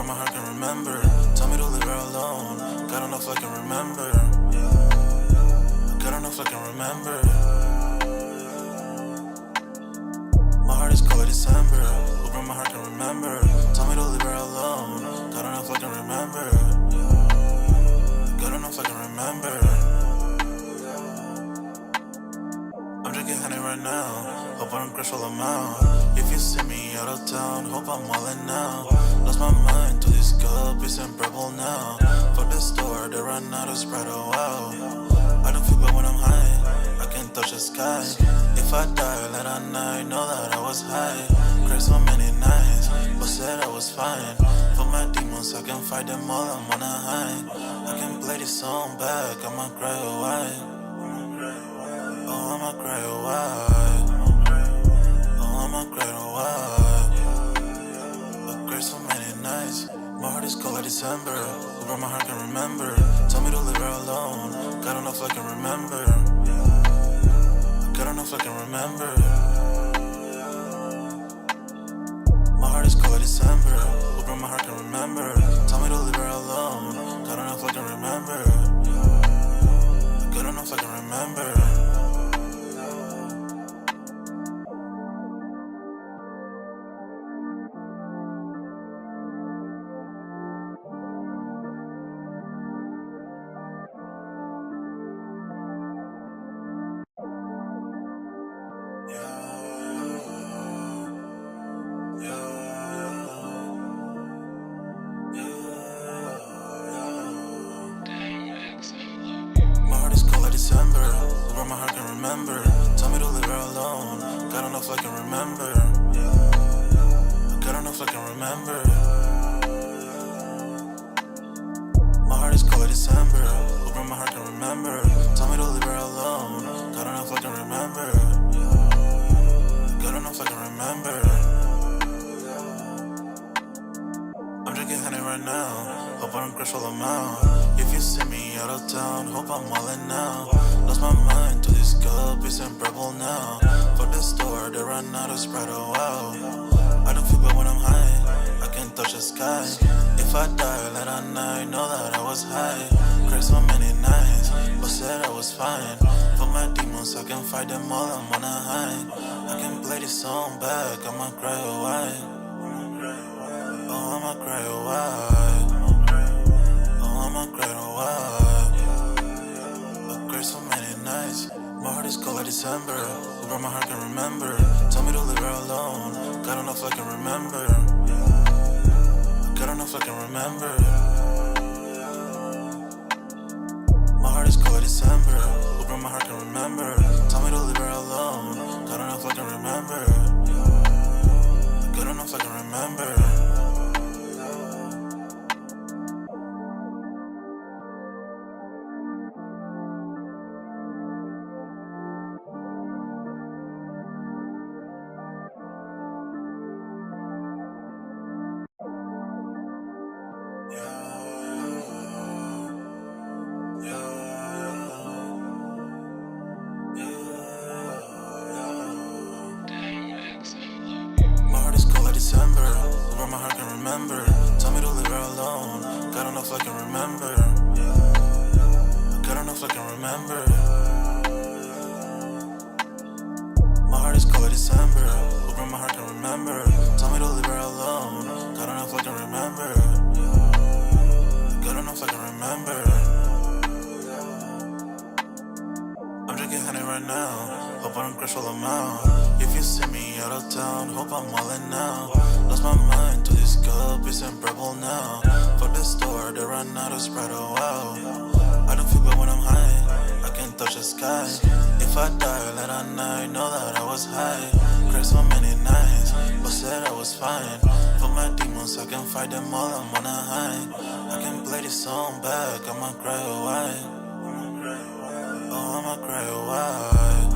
my heart can remember. Tell me to leave her alone. God don't know if I can remember. God don't know if I can remember. My heart is cold like December. Open my heart can remember. Tell me to leave her alone. God don't know if I can remember. God don't know if I can remember. I'm drinking honey right now. Hope I don't crush all I'm out. If you see me out of town, hope I'm wildin' now. Lost my mind to this cup, it's unbearable now. Fuck the store, they run out of Sprite, oh wow. I don't feel bad when I'm high, I can't touch the sky. If I die late at night, know that I was high. Cried so many nights, but said I was fine. For my demons, I can fight them all, I'm on a high. I can play this song back, I'ma cry or why. Oh, I'ma cry or why. Oh, I'ma cry or why. I cried so many nights. My heart is cold like December. Where my heart can remember. Tell me to leave her alone. God don't know if I can remember. God don't know if I can remember. My heart is cold like December. Where my heart can remember. Tell me to leave her alone. God don't know if I can remember. God don't know if I can remember. December, where my heart can remember. Tell me to leave her alone. God don't know if I can remember. God don't know if I can remember. My heart is cold like December, where my heart can remember. Tell me to leave her alone. God don't know if I can remember. God don't know if I can remember. I'm drinking honey right now. Hope I don't crush all I'm out. If you see me out of town, hope I'm wildin' now. Lost my mind to this cup, it's unbearable now. Fuck the store, they run out of Sprite, oh wow. I don't feel bad when I'm high, I can't touch the sky. If I die late at night, know that I was high. Cried so many nights, but said I was fine. For my demons, I can fight them all, I'm on a high. I can play this song back, I'ma cry or why. Oh, I'ma cry or why. I'ma cry or why. I cried so many nights. My heart is cold like December. Where my heart can remember. Tell me to leave her alone. God don't know if I can remember. God don't know if I can remember. My heart is cold like December. Where my heart can remember. Tell me to leave her alone. God don't know if I can remember. God don't know if I can remember. December, where my heart can remember. Tell me to leave her alone. God don't know if I can remember. God don't know if I can remember. My heart is cold like December, where my heart can remember. Tell me to leave her alone. God don't know if I can remember. God don't know if I can remember. I'm drinking honey right now. Hope I don't crush all I'm out. If you see me out of town, hope I'm wildin' now. Lost my mind to this cup, it's unbearable now. Fuck the store, they run out of Sprite, oh wow. I don't feel bad when I'm high, I can't touch the sky. If I die late at night, know that I was high. Cried so many nights, but said I was fine. For my demons, I can fight them all, I'm on a high. I can play this song back, I'ma cry or why. Oh, I'ma cry or why.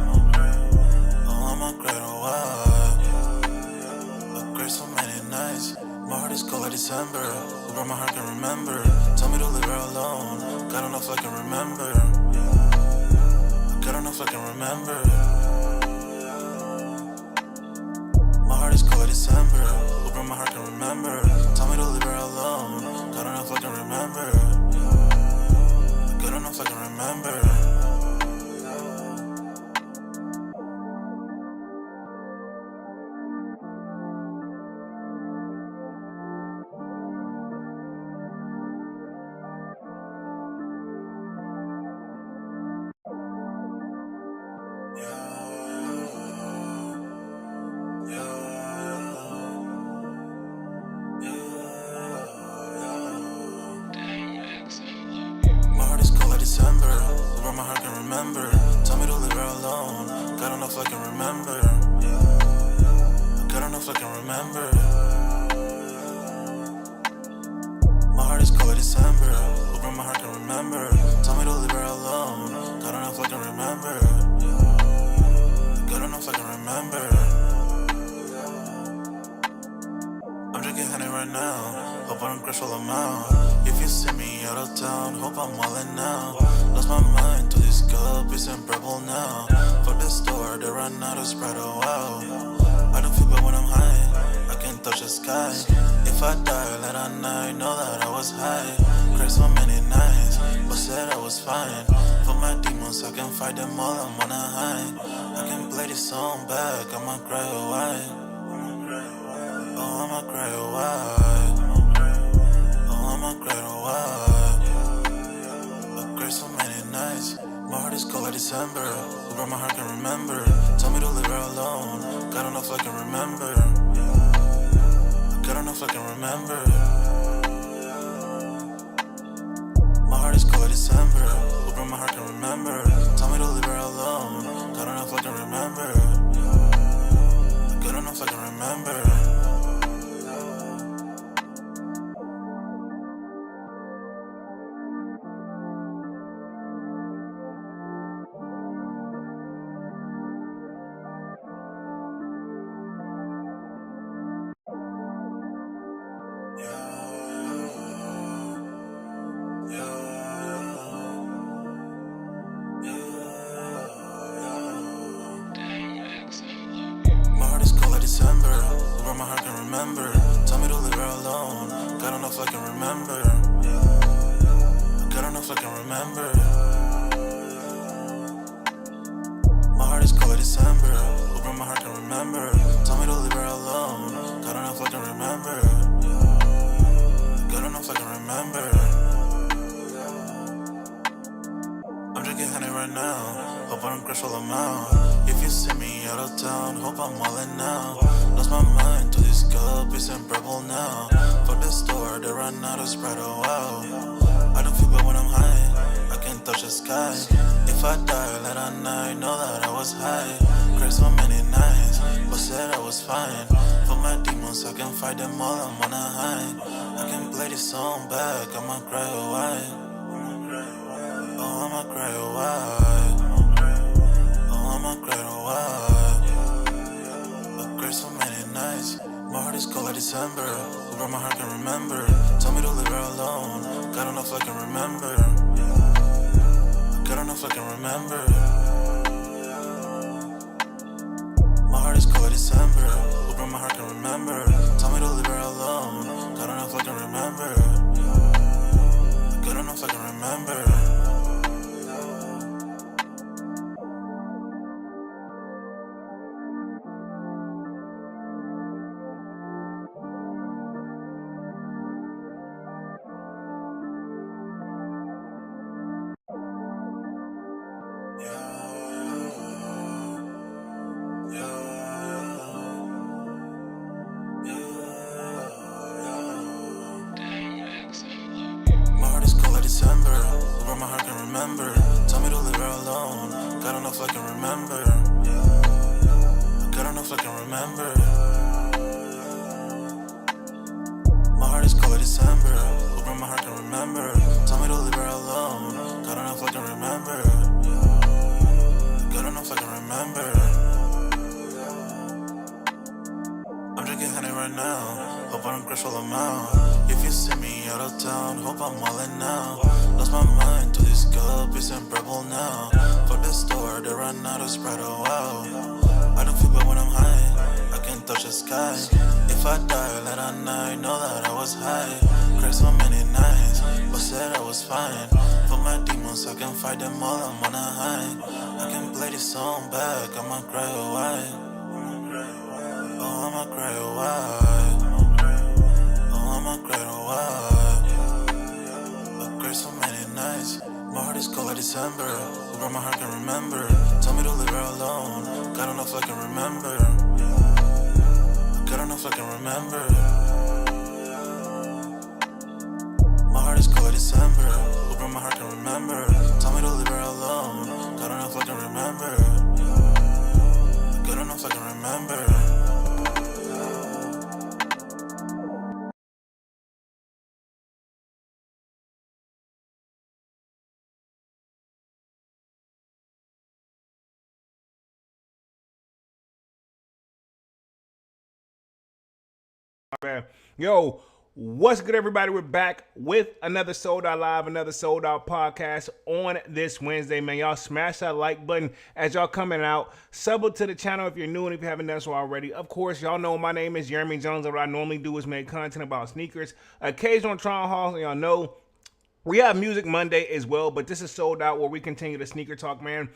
I'ma cry or why. I cried so many nights. My heart is cold like December. Where my heart can remember. Tell me to leave her alone. God don't know if I can remember. God don't know if I can remember. My heart is cold like December. Where my heart can remember. Tell me to leave her alone. where my heart can remember. Tell me to leave her alone. God don't know if I can remember. God don't know if I can remember. My heart is cold like December. Where my heart can remember. Tell me to leave her alone. God don't know if I can remember. God don't know if I can remember. I'm drinking honey right now. Hope I don't crash all I'm out. If you see me out of town, hope I'm wildin' now. Lost my mind to this cup, it's unbearable now. For the store, they run out of Sprite, oh wow. I don't feel bad when I'm high, I can't touch the sky. If I die late at night, know that I was high. Cried so many nights, but said I was fine. For my demons, I can fight them all, I'm on a high. I can play this song back, I'ma cry or why. Oh, I'ma cry or why. Oh, I'ma cry or why. I cried so many nights. My heart is cold like December. Where my heart can remember. Tell me to leave her alone. God don't know if I can remember. God don't know if I can remember. My heart is cold like December. Where my heart can remember. Tell me to leave her alone. God don't know if I can remember. God don't know if I can remember. December, where my heart can remember. Tell me to leave her alone. God don't know if I can remember. God don't know if I can remember. My heart is cold like December, where my heart can remember. Tell me to leave her alone. God don't know if I can remember. God don't know if I can remember. I'm drinking honey right now. Hope I don't crash all I'm out. If you see me out of town, hope I'm wildin' now. Lost my mind to this cup, it's unbearable now. For the store, they run out of Sprite, oh wow. I don't feel bad when I'm high, I can't touch the sky. If I die late at night, know that I was high. Cried so many nights, but said I was fine. For my demons, I can fight them all, I'm on a high. I can play this song back, I'ma cry or why. Oh, I'ma cry or why. Oh, I'ma cry or why. I cried so many nights. My heart is cold like December. Where my heart can remember. Tell me to leave her alone. God don't know if I can remember. God don't know if I can remember. My heart is cold like December. Where my heart can remember. Tell me to leave her alone. God don't know if I can remember. God don't know if I can remember. December, where my heart can remember. Tell me to leave her alone. God don't know if I can remember. God don't know if I can remember. My heart is cold like December, where my heart can remember. Tell me to leave her alone. God don't know if I can remember. God don't know if I can remember. I'm drinking honey right now. Hope I don't crash all I'm out. If you see me out of town, hope I'm wildin' now. Lost my mind to this cup, it's unbearable now. For the store, they run out of Sprite, oh wow. I don't feel bad when I'm high, I can't touch the sky. If I die late at night, know that I was high. Cried so many nights, but said I was fine. For my demons, I can fight them all, I'm on a high. I can play this song back, I'ma cry or why. Oh, I'ma cry or why. Oh, I'ma cry or why. I cried so many nights. My heart is cold like December, where my heart can remember. Tell me to leave her alone. God don't know if I can remember. God don't know if I can remember. My heart is cold like December, where my heart can remember. Tell me to leave her alone. can remember. Good enough I can remember. Man. Yo, what's good, everybody? We're back with another Sold Out Live, another Sold Out podcast on this Wednesday, man. Y'all smash that like button as y'all coming out. Sub to the channel if you're new and if you haven't done so already. Of course, y'all know my name is Jeremy Jones, and what I normally do is make content about sneakers. Occasional trial hauls, and y'all know we have Music Monday as well, but this is Sold Out, where we continue the sneaker talk, man.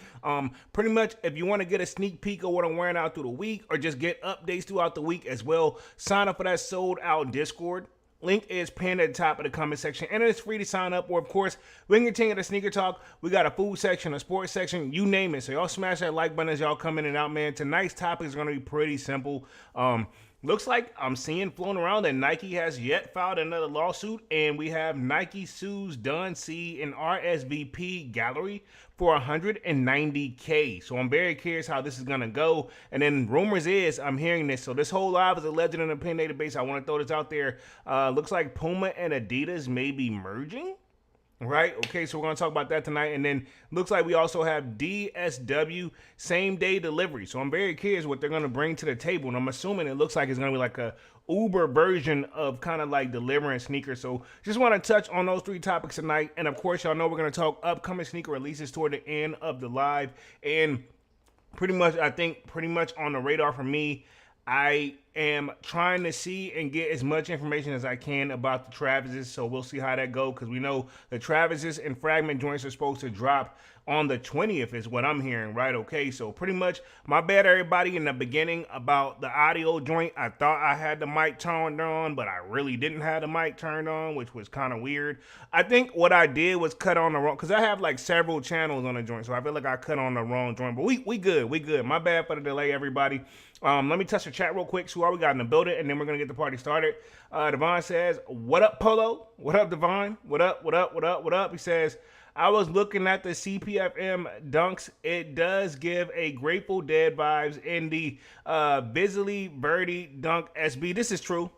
Pretty much, if you want to get a sneak peek of what I'm wearing out through the week, or just get updates throughout the week as well, sign up for that Sold Out Discord. Link is pinned at the top of the comment section, and it's free to sign up. Or, of course, we can continue the sneaker talk. We got a food section, a sports section, you name it. So y'all smash that like button as y'all come in and out, man. Tonight's topic is going to be pretty simple. Looks like I'm seeing flown around that Nike has yet filed another lawsuit, and we have Nike sues Don C and RSVP Gallery for $190K. So I'm very curious how this is gonna go. And then rumors is I'm hearing this. So this whole live is a legend and opinion database. I want to throw this out there. Looks like Puma and Adidas may be merging. Right? Okay, so we're going to talk about that tonight. And then looks like we also have DSW same day delivery. So I'm very curious what they're going to bring to the table. And I'm assuming it looks like it's going to be like a Uber version of kind of like delivering sneakers. So just want to touch on those three topics tonight. And of course, y'all know we're going to talk upcoming sneaker releases toward the end of the live. And pretty much, I think pretty much on the radar for me, I am trying to see and get as much information as I can about the Travises, so we'll see how that goes, because we know the Travises and Fragment joints are supposed to drop on the 20th is what I'm hearing, right? Okay, so pretty much, my bad everybody in the beginning about the audio joint. I thought I had the mic turned on, but I really didn't have the mic turned on, which was kind of weird. I think what I did was cut on the wrong, because I have like several channels on the joint, so I feel like I cut on the wrong joint, but we good. My bad for the delay, everybody. Let me touch the chat real quick. So who are we got in the building, and then we're gonna get the party started. Devon says, "What up, Polo? What up, Devon? What up?" He says, "I was looking at the CPFM dunks. It does give a Grateful Dead vibes in the Bisley Birdie dunk SB. This is true.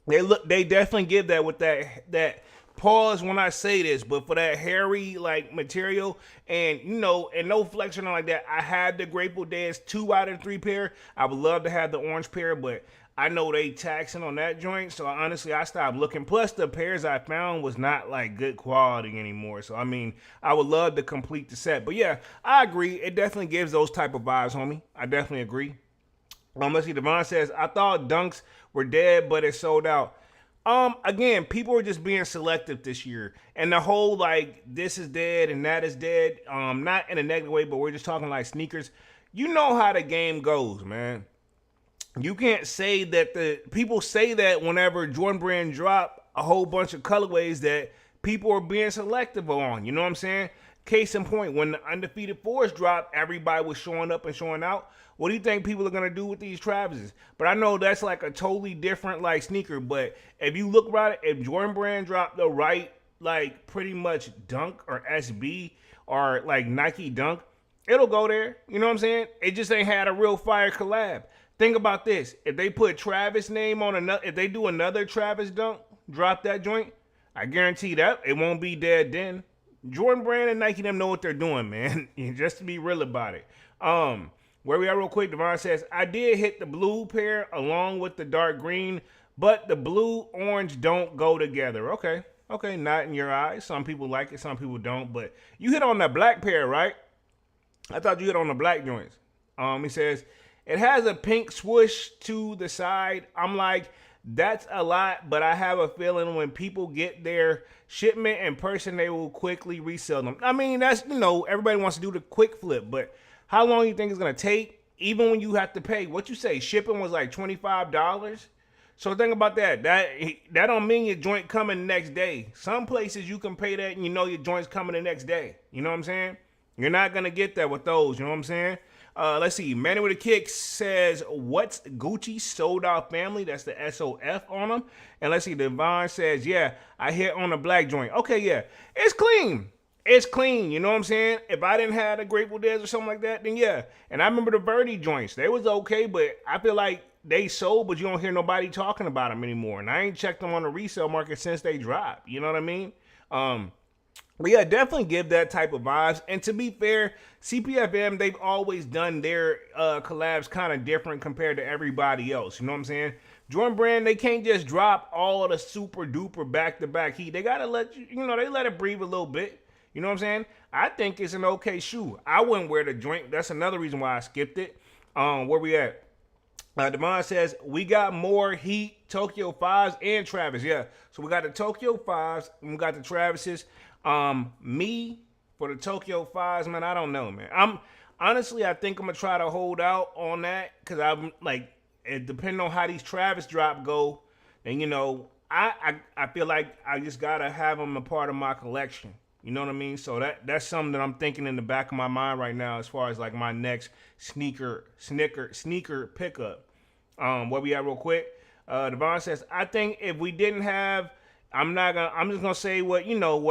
They definitely give that with that." Pause when I say this, but for that hairy like material, and you know, and no flex or nothing like that. I had the Grateful Dead's 2 out of 3 pair. I would love to have the orange pair, but I know they taxing on that joint, so honestly I stopped looking. Plus the pairs I found was not like good quality anymore. So I mean, I would love to complete the set. But yeah, I agree. It definitely gives those type of vibes, homie. I definitely agree. Let's see, Devon says, "I thought dunks were dead, but it sold out." Again, people are just being selective this year, and the whole like this is dead and that is dead. Not in a negative way, but we're just talking like sneakers. You know how the game goes, man. You can't say that the people say that whenever Jordan Brand drop a whole bunch of colorways that people are being selective on. You know what I'm saying? Case in point, when the Undefeated Force dropped, everybody was showing up and showing out. What do you think people are going to do with these Travises? But I know that's like a totally different like sneaker. But if you look about it, if Jordan Brand dropped the right, like pretty much dunk or SB or like Nike dunk, it'll go there. You know what I'm saying? It just ain't had a real fire collab. Think about this. If they put Travis name on another, if they do another Travis dunk, drop that joint, I guarantee that it won't be dead then. Jordan Brand and Nike them know what they're doing, man. Just to be real about it. Where we are real quick, Devon says, "I did hit the blue pair along with the dark green, but the blue orange don't go together." Okay, not in your eyes. Some people like it, some people don't. But you hit on the black pair, right? I thought you hit on the black joints. He says, "It has a pink swoosh to the side." I'm like, that's a lot, but I have a feeling when people get their shipment in person, they will quickly resell them. I mean, that's, you know, everybody wants to do the quick flip, but how long do you think it's going to take? Even when you have to pay, what you say, shipping was like $25? So think about that. That don't mean your joint coming the next day. Some places you can pay that and you know your joint's coming the next day. You know what I'm saying? You're not going to get that with those, you know what I'm saying? Let's see. Manny with a Kick says, "What's Gucci sold out family?" That's the SOF on them. And let's see. Devon says, "Yeah, I hit on the black joint." Okay, yeah. It's clean. it's clean, you know what I'm saying? If I didn't have the Grateful Dead or something like that, then yeah. And I remember the Verdi joints. They was okay, but I feel like they sold, but you don't hear nobody talking about them anymore. And I ain't checked them on the resale market since they dropped. You know what I mean? But yeah, definitely give that type of vibes. And to be fair, CPFM, they've always done their collabs kind of different compared to everybody else. You know what I'm saying? Jordan Brand, they can't just drop all of the super duper back to back heat. They gotta let they let it breathe a little bit. You know what I'm saying? I think it's an okay shoe. I wouldn't wear the joint. That's another reason why I skipped it. Where we at? Devon says, we got more Heat, Tokyo 5s, and Travis. Yeah. So we got the Tokyo 5s, and we got the Travises. Me, for the Tokyo 5s, man, I don't know, man. Honestly, I think I'm going to try to hold out on that, because I'm, like, it depending on how these Travis drop go, and, I feel like I just got to have them a part of my collection. You know what I mean? So that's something that I'm thinking in the back of my mind right now as far as like my next sneaker pickup. Where we at real quick? Devon says, I think if we didn't have, I'm just gonna say what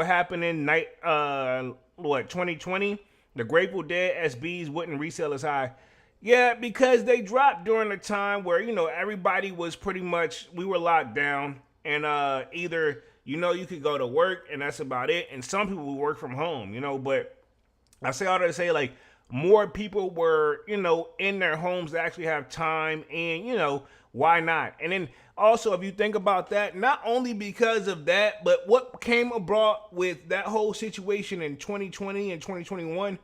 happened in 2020. The Grateful Dead SBs wouldn't resell as high. Yeah, because they dropped during a time where, everybody was pretty much, we were locked down, and either you could go to work and that's about it. And some people would work from home, but I say all that to say, like, more people were, in their homes to actually have time, and, why not? And then also, if you think about that, not only because of that, but what came about with that whole situation in 2020 and 2021,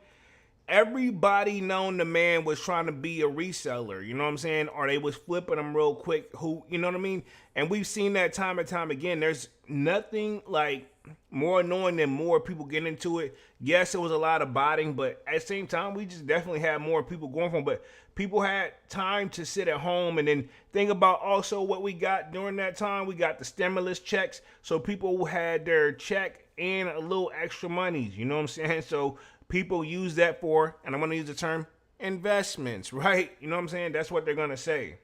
everybody known the man was trying to be a reseller, you know what I'm saying? Or they was flipping them real quick, you know what I mean? And we've seen that time and time again. There's nothing like more annoying than more people getting into it. Yes, it was a lot of botting, but at the same time, we just definitely had more people going from. But people had time to sit at home, and then think about also what we got during that time. We got the stimulus checks, so people had their check and a little extra monies, you know what I'm saying? So people use that for, and I'm going to use the term, investments, right? You know what I'm saying? That's what they're going to say.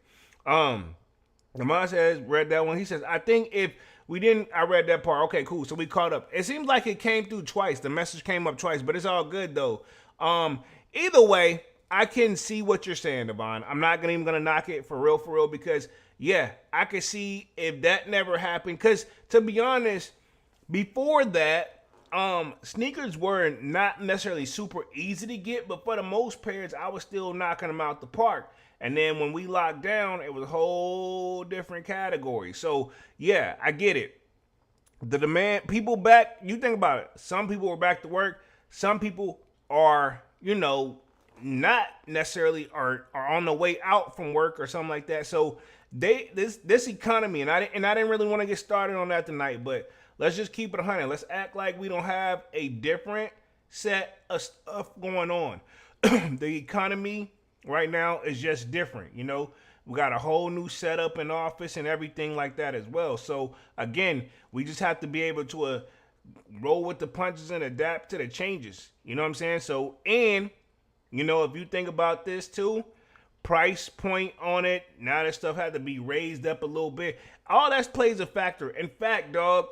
Lamar says, read that one. He says, I think if we didn't, I read that part. Okay, cool. So we caught up. It seems like it came through twice. The message came up twice, but it's all good though. Either way, I can see what you're saying, Devon. I'm not even going to knock it for real, because yeah, I can see if that never happened. Because to be honest, before that, sneakers were not necessarily super easy to get, but for the most pairs, I was still knocking them out the park. And then when we locked down, it was a whole different category. So yeah, I get it. The demand, people back, you think about it. Some people were back to work. Some people are, not necessarily are on the way out from work or something like that. So this economy, and I didn't really want to get started on that tonight, but let's just keep it 100. Let's act like we don't have a different set of stuff going on. The economy right now is just different. We got a whole new setup in office and everything like that as well. So again, we just have to be able to roll with the punches and adapt to the changes. You know what I'm saying? So, and if you think about this too, price point on it, now that stuff had to be raised up a little bit. All that plays a factor. In fact, dog,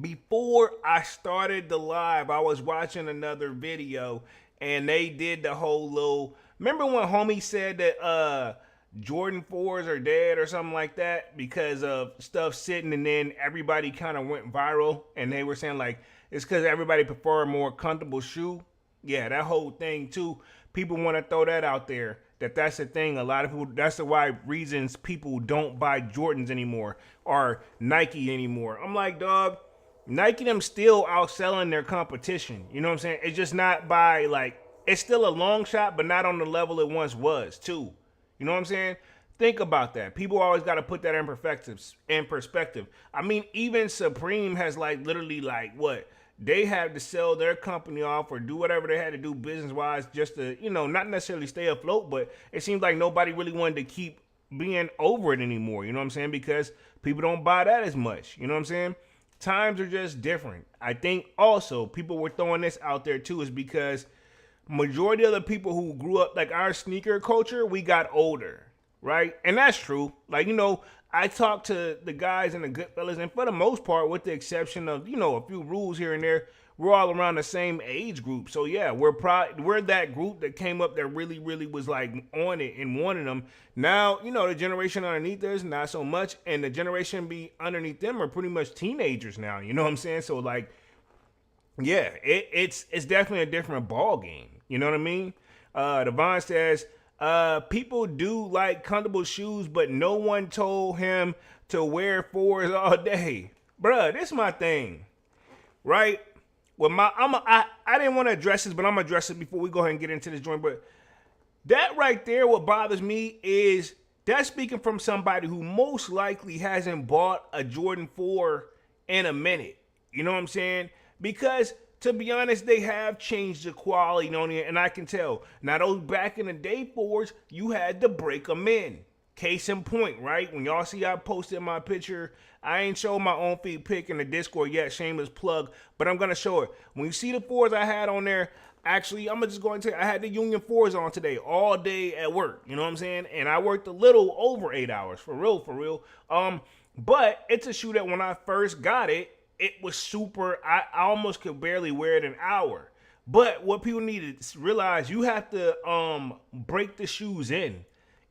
before I started the live, I was watching another video, and they did the whole little, remember when homie said that Jordan 4s are dead or something like that because of stuff sitting, and then everybody kind of went viral, and they were saying like it's because everybody prefer a more comfortable shoe. Yeah, that whole thing too. People want to throw that out there. That's the thing. A lot of people, that's the why reasons people don't buy Jordans anymore or Nike anymore. I'm like, dog, Nike them still outselling their competition. You know what I'm saying? It's just not by like, it's still a long shot, but not on the level it once was too. You know what I'm saying? Think about that. People always got to put that in perspective. I mean, even Supreme has like literally like what? They had to sell their company off or do whatever they had to do business-wise just to, not necessarily stay afloat, but it seems like nobody really wanted to keep being over it anymore, you know what I'm saying? Because people don't buy that as much, you know what I'm saying? Times are just different. I think also people were throwing this out there too is because majority of the people who grew up, like our sneaker culture, we got older, right? And that's true. Like, I talked to the guys and the good fellas, and for the most part, with the exception of, a few rules here and there, we're all around the same age group. So yeah, we're that group that came up that really, really was like on it and wanted them. Now, the generation underneath us, not so much, and the generation be underneath them are pretty much teenagers now. You know what I'm saying? So like, yeah, it's definitely a different ball game. You know what I mean? Devon says, people do like comfortable shoes, but no one told him to wear fours all day. Bruh, this is my thing, right? Well, I didn't want to address this, but I'm gonna address it before we go ahead and get into this joint. But that right there, what bothers me is that's speaking from somebody who most likely hasn't bought a Jordan 4 in a minute. You know what I'm saying? Because to be honest, they have changed the quality on it, and I can tell. Now, those back in the day 4s, you had to break them in. Case in point, right? When y'all see I posted my picture, I ain't showed my own feed pic in the Discord yet, shameless plug, but I'm going to show it. When you see the 4s I had on there, actually, I'm just going to tell you, I had the Union 4s on today, all day at work, you know what I'm saying? And I worked a little over 8 hours, for real. But it's a shoe that when I first got it, it was super, I almost could barely wear it an hour. But what people need to realize, you have to break the shoes in.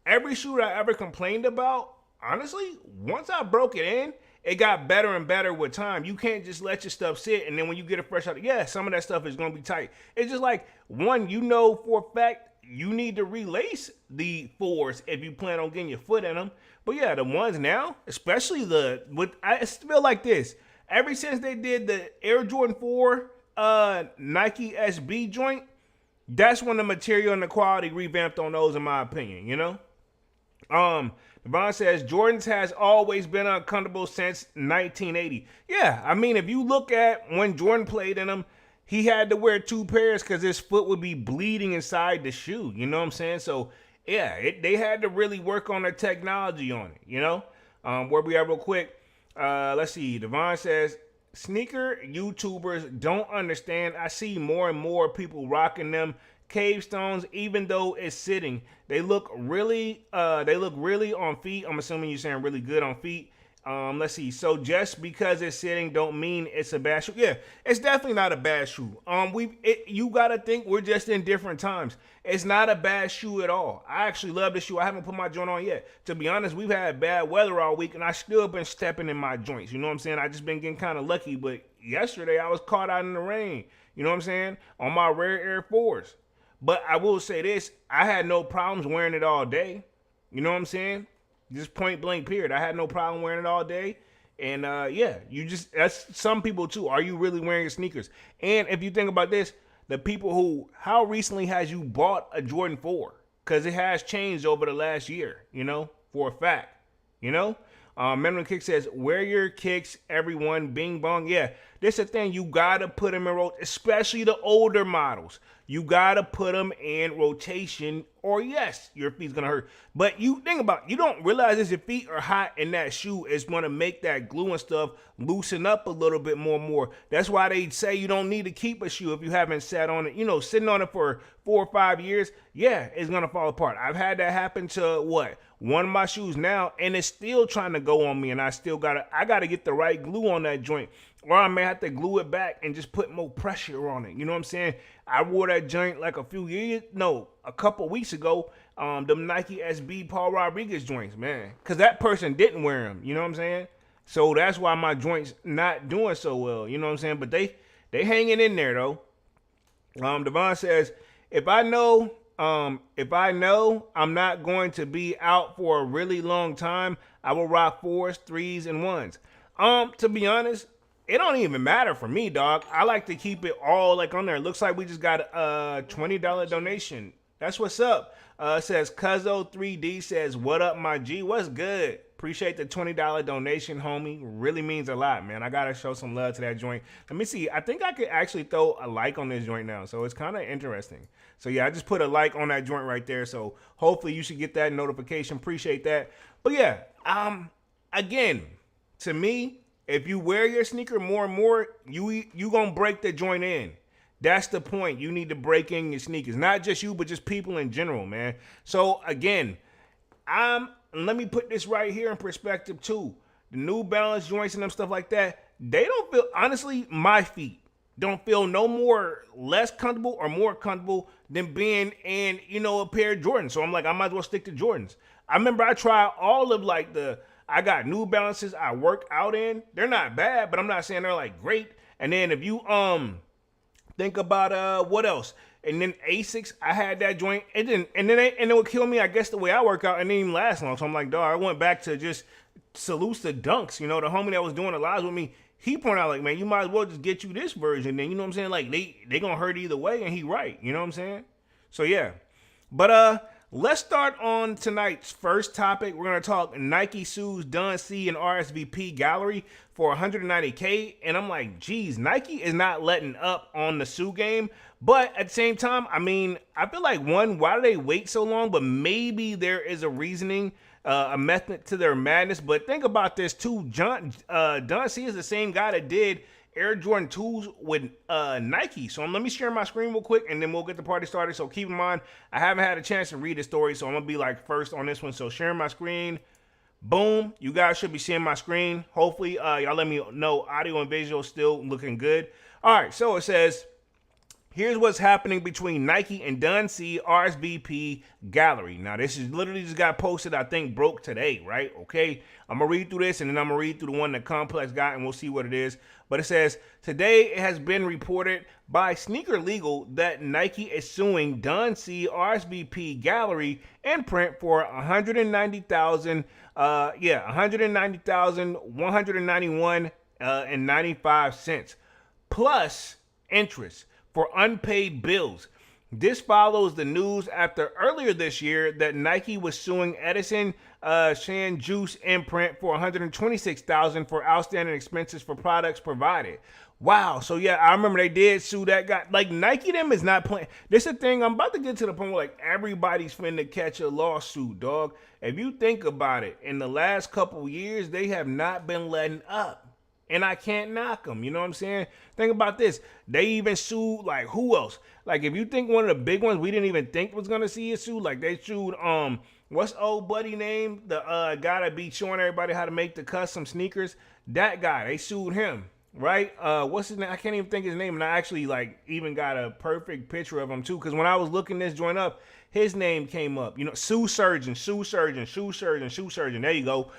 Every shoe that I ever complained about, honestly, once I broke it in, it got better and better with time. You can't just let your stuff sit, and then when you get it fresh out, some of that stuff is going to be tight. It's just like, one, for a fact, you need to relace the 4s if you plan on getting your foot in them. But yeah, the ones now, especially I feel like this. Ever since they did the Air Jordan 4 Nike SB joint, that's when the material and the quality revamped on those, in my opinion, Devon says, Jordans has always been uncomfortable since 1980. Yeah, I mean, if you look at when Jordan played in them, he had to wear 2 pairs because his foot would be bleeding inside the shoe. You know what I'm saying? So, yeah, they had to really work on their technology on it, Where we at real quick. Let's see. Devon says, sneaker YouTubers don't understand. I see more and more people rocking them cave stones, even though it's sitting. They look really on feet. I'm assuming you're saying really good on feet. Let's see. So just because it's sitting don't mean it's a bad shoe. Yeah, it's definitely not a bad shoe. You gotta think we're just in different times. It's not a bad shoe at all. I actually love the shoe. I haven't put my joint on yet. To be honest, we've had bad weather all week, and I still been stepping in my joints. You know what I'm saying? I just been getting kind of lucky, but yesterday I was caught out in the rain. You know what I'm saying? On my rare Air 4s. But I will say this, I had no problems wearing it all day. You know what I'm saying? Just point blank period. I had no problem wearing it all day. And that's some people too. Are you really wearing your sneakers? And if you think about this, the people how recently has you bought a Jordan 4? Because it has changed over the last year, for a fact, Memory Kick says, wear your kicks, everyone, bing bong. Yeah, this is the thing. You got to put them in rotation, especially the older models. You got to put them in rotation, or yes, your feet's going to hurt. But you think about it, you don't realize if your feet are hot and that shoe is going to make that glue and stuff loosen up a little bit more and more. That's why they say you don't need to keep a shoe if you haven't sat on it. Sitting on it for 4 or 5 years, yeah, it's going to fall apart. I've had that happen to one of my shoes now, and it's still trying to go on me, and I got to get the right glue on that joint, or I may have to glue it back and just put more pressure on it. You know what I'm saying? I wore that joint like a couple weeks ago, them Nike SB Paul Rodriguez joints, man, because that person didn't wear them. You know what I'm saying? So that's why my joints not doing so well. You know what I'm saying? But they hanging in there though. Devon says, if I know I'm not going to be out for a really long time, I will rock 4s, 3s, and 1s. To be honest, it don't even matter for me, dog. I like to keep it all on there. It looks like we just got a $20 donation. That's what's up. Says Cuzzo 3D says, what up, my G? What's good? Appreciate the $20 donation, homie. Really means a lot, man. I got to show some love to that joint. Let me see. I think I could actually throw a like on this joint now. So it's kind of interesting. So yeah, I just put a like on that joint right there. So hopefully you should get that notification. Appreciate that. But yeah, again, to me, if you wear your sneaker more and more, you gonna break the joint in. That's the point. You need to break in your sneakers. Not just you, but just people in general, man. So again, let me put this right here in perspective too. The New Balance joints and them stuff like that, they don't feel, honestly, my feet don't feel no more less comfortable or more comfortable than being in, a pair of Jordans. So I'm like, I might as well stick to Jordans. I remember I tried all of like I got New Balances I work out in. They're not bad, but I'm not saying they're like great. And then if you think about what else? And then Asics, I had that joint. It would kill me, I guess, the way I work out, and it didn't even last long. So I'm like, dog, I went back to just salutes the dunks. The homie that was doing the lives with me, he pointed out, like, man, you might as well just get you this version. Then, you know what I'm saying? Like, they gonna hurt either way, and he right. You know what I'm saying? So yeah. But let's start on tonight's first topic. We're gonna talk Nike sues Don C and RSVP Gallery for $190K. And I'm like, geez, Nike is not letting up on the sue game. But at the same time, I mean, I feel like, one, why do they wait so long? But maybe there is a reasoning, a method to their madness. But think about this too. Don C is the same guy that did Air Jordan 2s with Nike. So let me share my screen real quick, and then we'll get the party started. So keep in mind, I haven't had a chance to read the story, so I'm going to be like first on this one. So sharing my screen. Boom. You guys should be seeing my screen. Hopefully, y'all let me know audio and visual still looking good. All right, so it says, here's what's happening between Nike and Don C RSVP Gallery. Now, this is literally just got posted, I think, broke today, right? Okay, I'm going to read through this, and then I'm going to read through the one that Complex got, and we'll see what it is. But it says, today it has been reported by Sneaker Legal that Nike is suing Don C RSVP Gallery and Print for $190,191.95 plus interest for unpaid bills. This follows the news after earlier this year that Nike was suing Edison Shan Juice Imprint for $126,000 for outstanding expenses for products provided. Wow. So yeah, I remember they did sue that guy. Like, Nike them is not playing. This is the thing. I'm about to get to the point where like everybody's finna catch a lawsuit, dog. If you think about it, in the last couple years, they have not been letting up. And I can't knock them. You know what I'm saying? Think about this. They even sued, like, who else? Like, if you think one of the big ones we didn't even think was going to see a suit, like they sued, what's old buddy name? The guy that be showing everybody how to make the custom sneakers. That guy, they sued him, right? What's his name? I can't even think his name. And I actually, like, even got a perfect picture of him, too. Because when I was looking this joint up, his name came up. Shoe surgeon. There you go.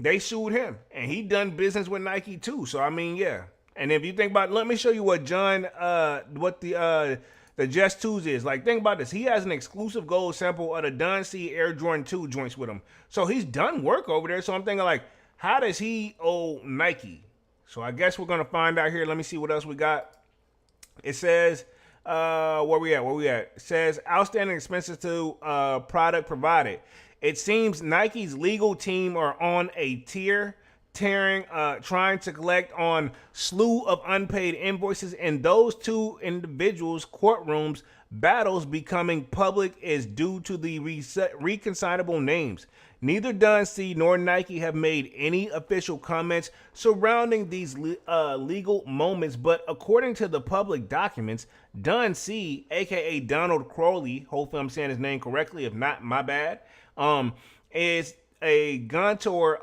They sued him, and he done business with Nike too. So I mean, yeah. And if you think about it, let me show you what what the Just 2s is. Like, think about this. He has an exclusive gold sample of the Don C Air Jordan 2 joints with him. So he's done work over there. So I'm thinking, like, how does he owe Nike? So I guess we're gonna find out here. Let me see what else we got. It says, where we at? It says outstanding expenses to product provided. It seems Nike's legal team are on a trying to collect on slew of unpaid invoices, and those two individuals' courtrooms battles becoming public is due to the reconcilable names. Neither Don C nor Nike have made any official comments surrounding these legal moments, but according to the public documents, Don C, aka Donald Crowley, hopefully I'm saying his name correctly, if not, my bad, is a grantor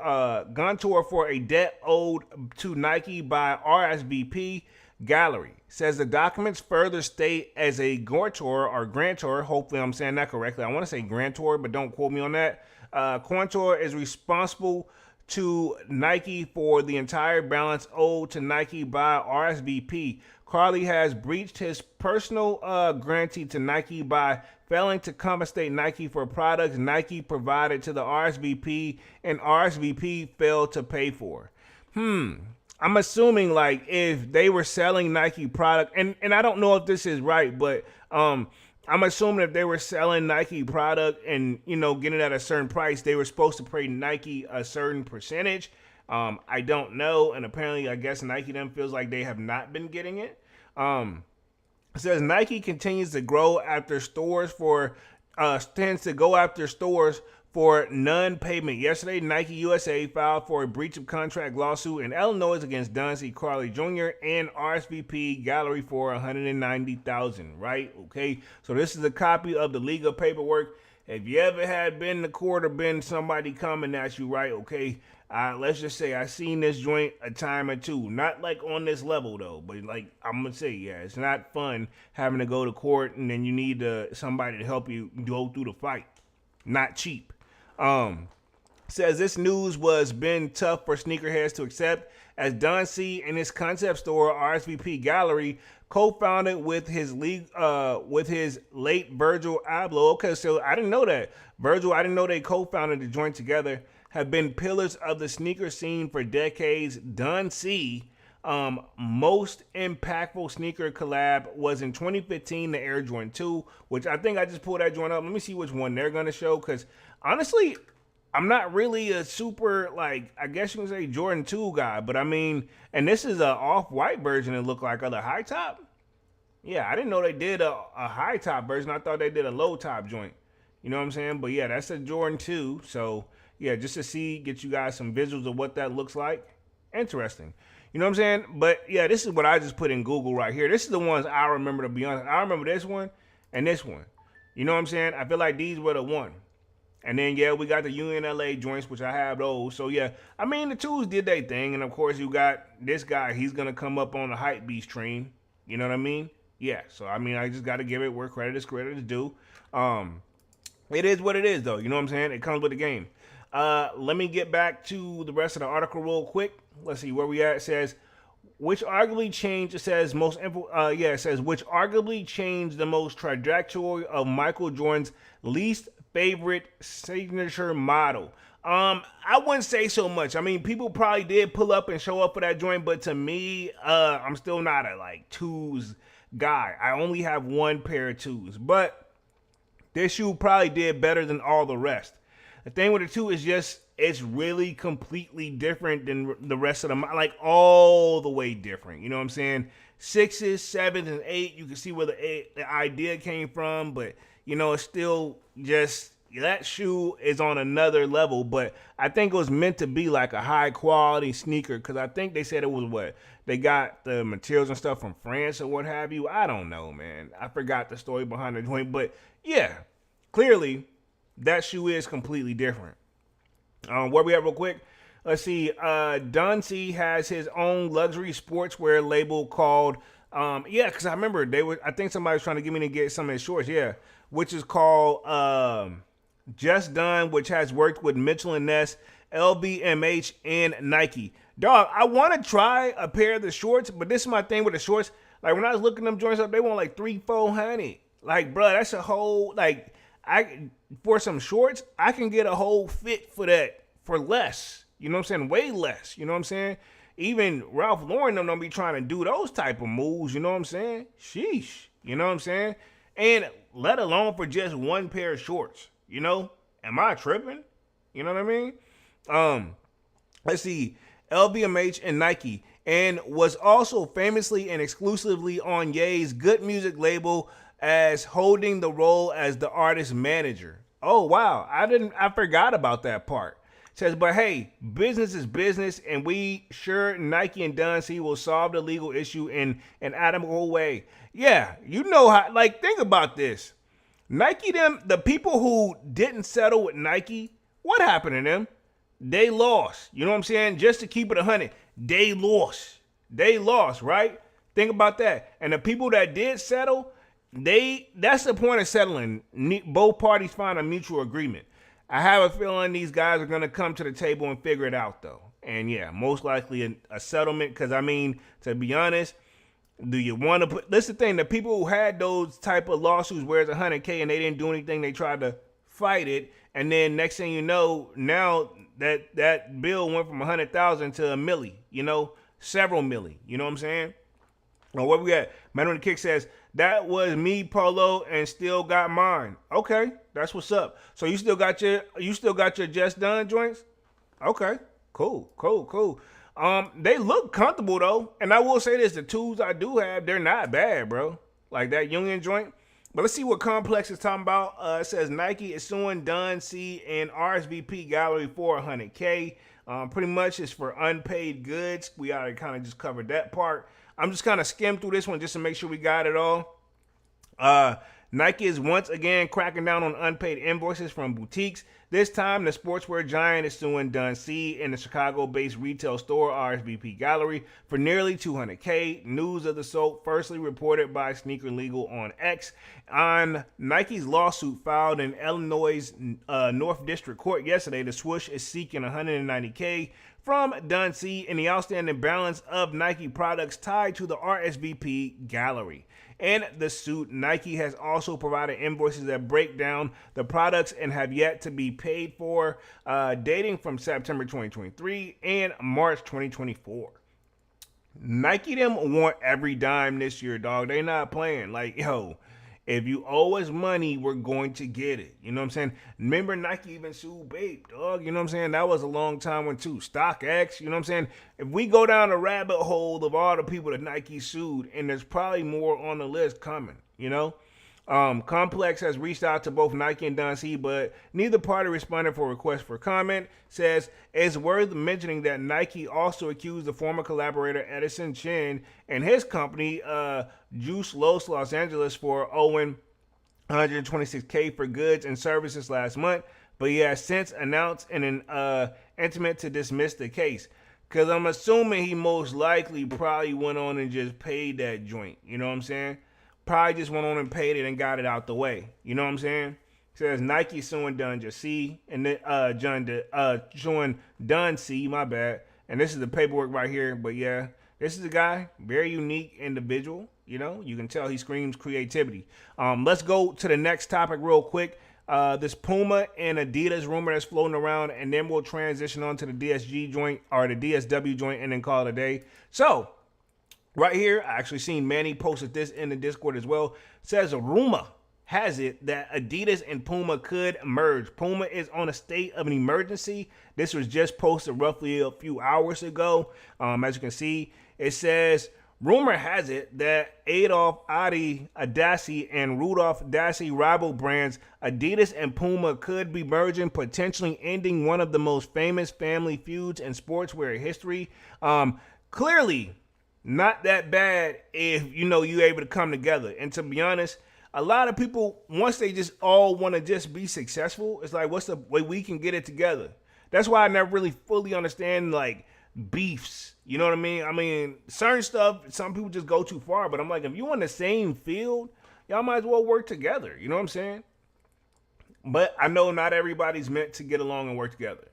for a debt owed to Nike by RSVP Gallery. Says the documents further state as a grantor, hopefully I'm saying that correctly. I want to say grantor, but don't quote me on that. Grantor is responsible to Nike for the entire balance owed to Nike by RSVP. Carly has breached his personal guarantee to Nike by failing to compensate Nike for products Nike provided to the RSVP and RSVP failed to pay for. I'm assuming, like, if they were selling Nike product, and I don't know if this is right, but I'm assuming if they were selling Nike product and, getting it at a certain price, they were supposed to pay Nike a certain percentage. I don't know, and apparently I guess Nike then feels like they have not been getting it. It says Nike continues to go after stores for non-payment. Yesterday, Nike USA filed for a breach of contract lawsuit in Illinois against Don C. Carly Jr. and RSVP Gallery for $190,000. Right? Okay. So this is a copy of the legal paperwork. if you ever had been to court or been somebody coming at you, right? Okay, let's just say I seen this joint a time or two. Not like on this level though, but like I'm gonna say, yeah, it's not fun having to go to court and then you need somebody to help you go through the fight. Not cheap. Says this news was been tough for sneakerheads to accept as Don C and his concept store RSVP Gallery co-founded with his late Virgil Abloh. Okay, so I didn't know that. Virgil, I didn't know they co-founded the joint together. Have been pillars of the sneaker scene for decades. Don C, most impactful sneaker collab was in 2015, the Air Jordan 2, which I think I just pulled that joint up. Let me see which one they're gonna show, because honestly, I'm not really a super, like, I guess you can say Jordan 2 guy, but I mean, and this is a off-white version it looked like, of the high top. Yeah, I didn't know they did a high top version. I thought they did a low top joint. You know what I'm saying? But yeah, that's a Jordan 2. So yeah, just to get you guys some visuals of what that looks like. Interesting. You know what I'm saying? But yeah, this is what I just put in Google right here. This is the ones I remember, to be honest. I remember this one and this one. You know what I'm saying? I feel like these were the one. And then, yeah, we got the UNLA joints, which I have those. So, yeah, I mean, the twos did their thing. And, of course, you got this guy. He's going to come up on the hype beast train. You know what I mean? Yeah. So, I mean, I just got to give it where credit is due. It is what it is, though. You know what I'm saying? It comes with the game. Let me get back to the rest of the article real quick. Let's see where we at. It says, which arguably changed, it says, it says, which arguably changed the most trajectory of Michael Jordan's least favorite signature model. I wouldn't say so much. I mean, people probably did pull up and show up for that joint, but to me, I'm still not a like twos guy. I only have one pair of twos, but this shoe probably did better than all the rest. The thing with the two is just it's really completely different than the rest of them, like all the way different. You know what I'm saying? 6s, 7s, and 8. You can see where the idea came from, but you know, it's still just, that shoe is on another level, but I think it was meant to be like a high quality sneaker, because I think they said it was they got the materials and stuff from France or what have you. I don't know, man. I forgot the story behind the joint, but yeah, clearly that shoe is completely different. Where we at real quick? Let's see. Don C has his own luxury sportswear label called, because I remember I think somebody was trying to get me to get some of his shorts, which is called Just Done, which has worked with Mitchell & Ness, LVMH, and Nike. Dog, I want to try a pair of the shorts, but this is my thing with the shorts. Like, when I was looking them joints up, they want like $300-400. Like, bro, that's a whole, like, for some shorts, I can get a whole fit for that for less. You know what I'm saying? Way less. You know what I'm saying? Even Ralph Lauren them don't be trying to do those type of moves. You know what I'm saying? Sheesh. You know what I'm saying? And let alone for just one pair of shorts. You know? Am I tripping? You know what I mean? Let's see. LVMH and Nike. And was also famously and exclusively on Ye's Good Music label as holding the role as the artist manager. Oh, wow. I forgot about that part. Says, but hey, business is business, and we sure Nike and Don C will solve the legal issue in an amicable way. Yeah, you know how, like, think about this. Nike, the people who didn't settle with Nike, what happened to them? They lost. You know what I'm saying? Just to keep it 100, they lost. They lost, right? Think about that. And the people that did settle, that's the point of settling. Both parties find a mutual agreement. I have a feeling these guys are going to come to the table and figure it out, though. And yeah, most likely a settlement, because I mean, to be honest, do you want to put, this is the thing, the people who had those type of lawsuits where it's $100K and they didn't do anything, they tried to fight it, and then next thing you know, now that bill went from 100,000 to a milli, you know, several milli, you know what I'm saying? Well, what we got? Man on the Kick says, that was me, Polo, and still got mine. Okay, that's what's up. So you still got your Just Done joints? Okay, cool. They look comfortable though, and I will say this: the tools I do have, they're not bad, bro. Like that Union joint. But let's see what Complex is talking about. It says Nike is suing Don C and RSVP Gallery for $100K. Pretty much it's for unpaid goods. We already kind of just covered that part. I'm just kind of skimmed through this one just to make sure we got it all. Nike is once again cracking down on unpaid invoices from boutiques. This time, the sportswear giant is suing Dun C in the Chicago-based retail store RSVP Gallery for nearly $200K. News of the suit firstly reported by Sneaker Legal on X. On Nike's lawsuit filed in Illinois' North District Court yesterday, the swoosh is seeking $190K from Dun C in the outstanding balance of Nike products tied to the RSVP Gallery. In the suit, Nike has also provided invoices that break down the products and have yet to be paid for, dating from September 2023 and March 2024. Nike them want every dime this year, dog. They not playing. Like, yo, if you owe us money, we're going to get it. You know what I'm saying? Remember, Nike even sued Bape, dog. You know what I'm saying? That was a long time one, too. StockX, you know what I'm saying? If we go down the rabbit hole of all the people that Nike sued, and there's probably more on the list coming, you know? Complex has reached out to both Nike and Dun C, but neither party responded for a request for comment. Says it's worth mentioning that Nike also accused the former collaborator Edison Chen and his company, Juice Los Angeles, for owing $126K for goods and services last month, but he has since announced an intimate to dismiss the case. Because I'm assuming he most likely probably went on and just paid that joint. You know what I'm saying? Probably just went on and paid it and got it out the way. You know what I'm saying? Says Nike suing Dun C and then suing Dun C, my bad. And this is the paperwork right here. But yeah, this is a guy, very unique individual. You know, you can tell he screams creativity. Let's go to the next topic real quick. This Puma and Adidas rumor that's floating around, and then we'll transition on to the DSG joint or the DSW joint and then call it a day. So, right here, I actually seen Manny posted this in the Discord as well. It says a rumor has it that Adidas and Puma could merge. Puma is on a state of an emergency. This was just posted roughly a few hours ago. As you can see, it says, rumor has it that Adolf Adi Adasi and Rudolph Dassi rival brands Adidas and Puma could be merging, potentially ending one of the most famous family feuds in sportswear history. Clearly, not that bad if, you know, you're able to come together. And to be honest, a lot of people, once they just all want to just be successful, it's like, what's the way we can get it together? That's why I never really fully understand, like, beefs. You know what I mean? I mean, certain stuff, some people just go too far. But I'm like, if you're in the same field, y'all might as well work together. You know what I'm saying? But I know not everybody's meant to get along and work together.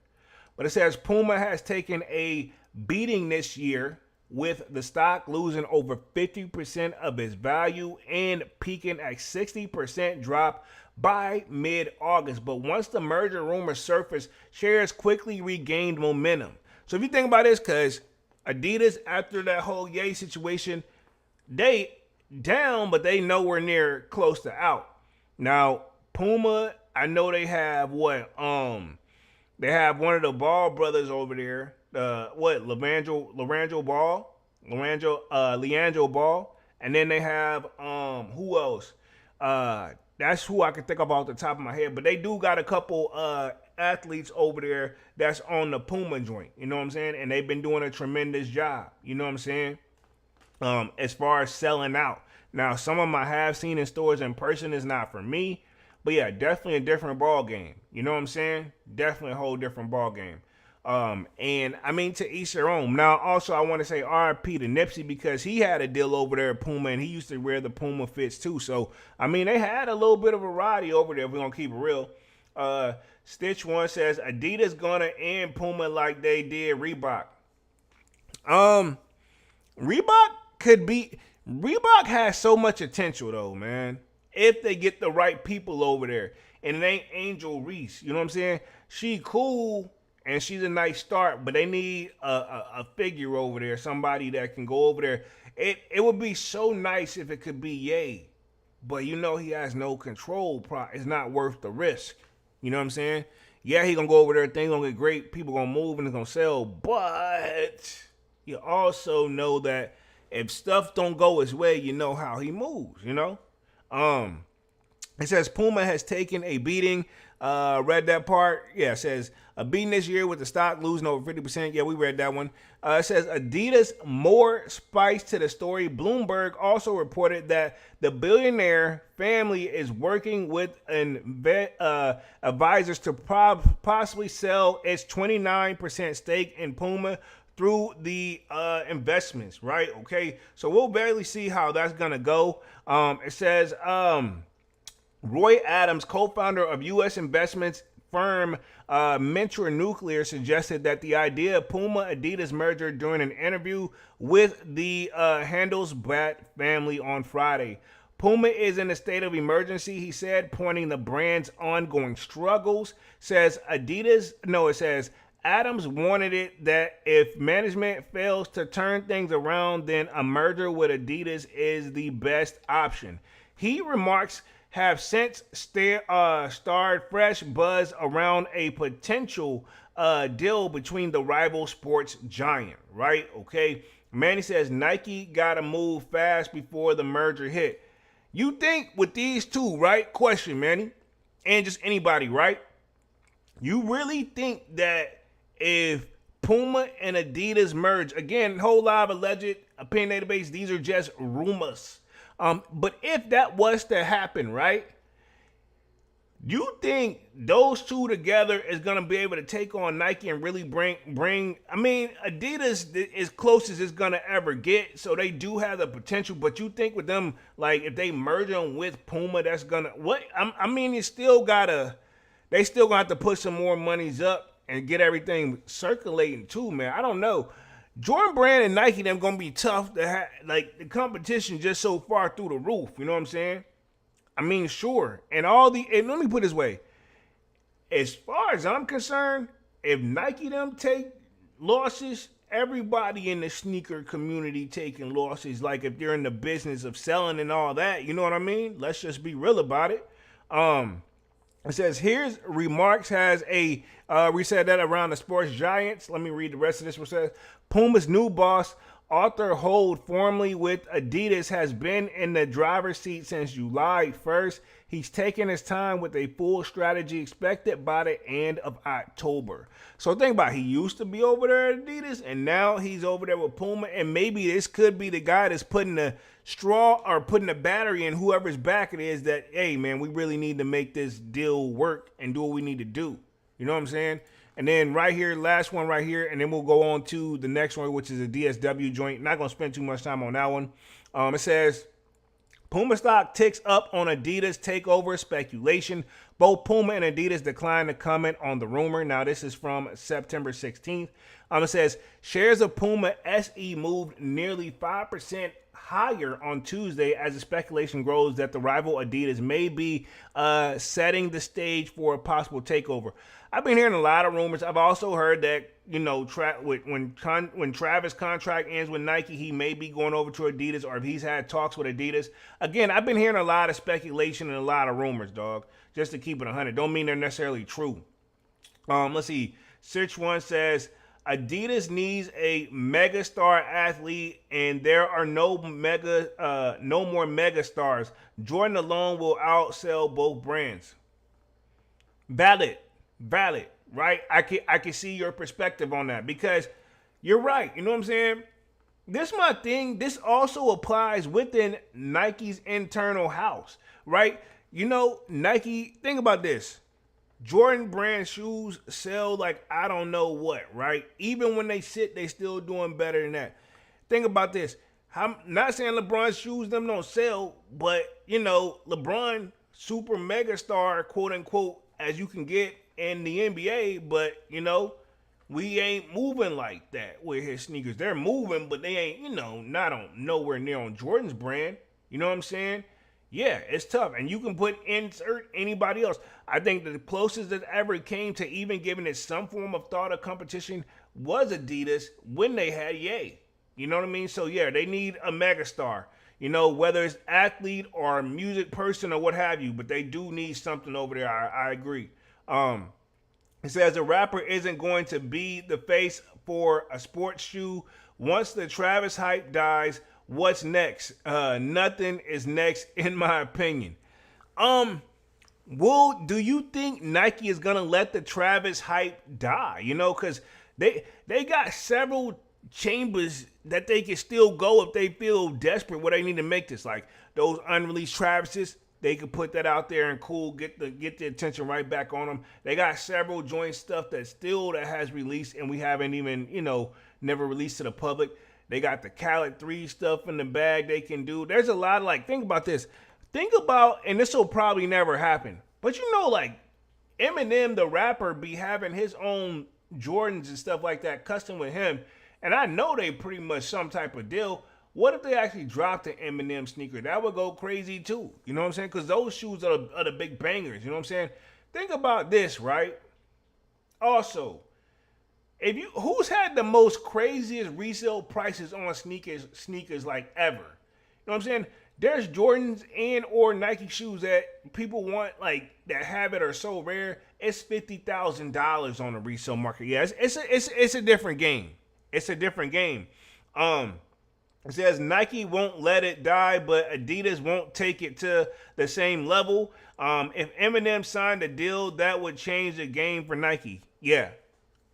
But it says Puma has taken a beating this year, with the stock losing over 50% of its value and peaking at 60% drop by mid-August. But once the merger rumors surfaced, shares quickly regained momentum. So if you think about this, because Adidas, after that whole Ye situation, they down, but they nowhere near close to out. Now, Puma, I know they have what? They have one of the Ball brothers over there. Leandro Ball, and then they have who else? That's who I can think of off the top of my head. But they do got a couple athletes over there that's on the Puma joint. You know what I'm saying? And they've been doing a tremendous job. You know what I'm saying? As far as selling out. Now, some of them I have seen in stores in person is not for me. But yeah, definitely a different ball game. You know what I'm saying? Definitely a whole different ball game. And I mean, to each their own. Now, also, I want to say RIP to Nipsey, because he had a deal over there at Puma, and he used to wear the Puma fits too. So, I mean, they had a little bit of a variety over there, if we're going to keep it real. Stitch One says, Adidas going to end Puma like they did Reebok. Reebok has so much potential, though, man. If they get the right people over there. And it ain't Angel Reese. You know what I'm saying? She cool. And she's a nice start, but they need a figure over there, somebody that can go over there. It would be so nice if it could be Ye, but you know he has no control. It's not worth the risk. You know what I'm saying? Yeah, he gonna go over there, things gonna get great, people gonna move and it's gonna sell, but you also know that if stuff don't go his way, you know how he moves, you know? It says Puma has taken a beating. Read that part. Yeah, it says A beating this year with the stock losing over 50%. Yeah, we read that one. It says Adidas, more spice to the story. Bloomberg also reported that the billionaire family is working with advisors to possibly sell its 29% stake in Puma through the investments, right? Okay, so we'll barely see how that's gonna go. It says Roy Adams, co-founder of U.S. investments firm Mentor Nuclear, suggested that the idea of Puma Adidas merger during an interview with the Handelsblatt family on Friday. Puma is in a state of emergency, he said, pointing the brand's ongoing struggles. It says Adams wanted it that if management fails to turn things around, then a merger with Adidas is the best option. He remarks have since starred fresh buzz around a potential deal between the rival sports giant, right? Okay. Manny says Nike got to move fast before the merger hit. You think with these two, right? Question, Manny, and just anybody, right? You really think that if Puma and Adidas merge, again, whole lot of alleged opinion database, these are just rumors. But if that was to happen, right? You think those two together is gonna be able to take on Nike and really bring? I mean, Adidas is close as it's gonna ever get, so they do have the potential. But you think with them, like if they merge them with Puma, that's gonna what? I mean, they still gonna have to put some more monies up and get everything circulating too, man. I don't know. Jordan Brand and Nike, them gonna be tough to have. Like the competition just so far through the roof. You know what I'm saying? I mean, sure. And let me put it this way. As far as I'm concerned, if Nike them take losses, everybody in the sneaker community taking losses. Like if they're in the business of selling and all that, you know what I mean? Let's just be real about it. It says, here's remarks has we said that around the sports giants. Let me read the rest of this. It says, Puma's new boss, Arthur Hold, formerly with Adidas, has been in the driver's seat since July 1st. He's taking his time with a full strategy expected by the end of October. So think about it. He used to be over there at Adidas, and now he's over there with Puma. And maybe this could be the guy that's putting the straw or putting the battery in whoever's back it is that, hey, man, we really need to make this deal work and do what we need to do. You know what I'm saying? And then right here, last one right here, and then we'll go on to the next one, which is a DSW joint. Not going to spend too much time on that one. It says, Puma stock ticks up on Adidas takeover speculation. Both Puma and Adidas declined to comment on the rumor. Now, this is from September 16th. It says, shares of Puma SE moved nearly 5% higher on Tuesday as the speculation grows that the rival Adidas may be setting the stage for a possible takeover. I've been hearing a lot of rumors. I've also heard that, you know, when Travis' contract ends with Nike, he may be going over to Adidas, or if he's had talks with Adidas. Again, I've been hearing a lot of speculation and a lot of rumors, dog, just to keep it 100. Don't mean they're necessarily true. Let's see. Search One says, Adidas needs a megastar athlete, and there are no more megastars. Jordan alone will outsell both brands. Valid, right? I can see your perspective on that, because you're right. You know what I'm saying? This is my thing. This also applies within Nike's internal house, right? You know, Nike, think about this. Jordan brand shoes sell like I don't know what, right? Even when they sit, they still doing better than that. Think about this. I'm not saying LeBron's shoes them don't sell, but you know, LeBron, super mega star, quote unquote, as you can get in the NBA, but you know, we ain't moving like that with his sneakers. They're moving, but they ain't, you know, not on nowhere near on Jordan's brand. You know what I'm saying? Yeah, it's tough. And you can insert anybody else. I think the closest that ever came to even giving it some form of thought of competition was Adidas when they had Ye. You know what I mean? So, yeah, they need a megastar. You know, whether it's athlete or music person or what have you, but they do need something over there. I agree. It says a rapper isn't going to be the face for a sports shoe. Once the Travis hype dies, what's next? Nothing is next, in my opinion. Do you think Nike is gonna let the Travis hype die? You know, because they got several chambers that they can still go if they feel desperate where they need to make this. Like those unreleased Travises, they could put that out there and cool, get the attention right back on them. They got several joint stuff that has released and we haven't even, never released to the public. They got the Khaled 3 stuff in the bag they can do. There's a lot of think about this. Think about, and this will probably never happen, but Eminem, the rapper, be having his own Jordans and stuff like that custom with him. And I know they pretty much some type of deal. What if they actually dropped an Eminem sneaker? That would go crazy too. You know what I'm saying? Because those shoes are the big bangers. You know what I'm saying? Think about this, right? Also, who's had the most craziest resale prices on sneakers like ever? You know what I'm saying? There's Jordans and or Nike shoes that people want that have it are so rare. It's $50,000 on the resale market. Yeah, it's a different game. It's a different game. It says Nike won't let it die, but Adidas won't take it to the same level. If Eminem signed a deal, that would change the game for Nike. Yeah,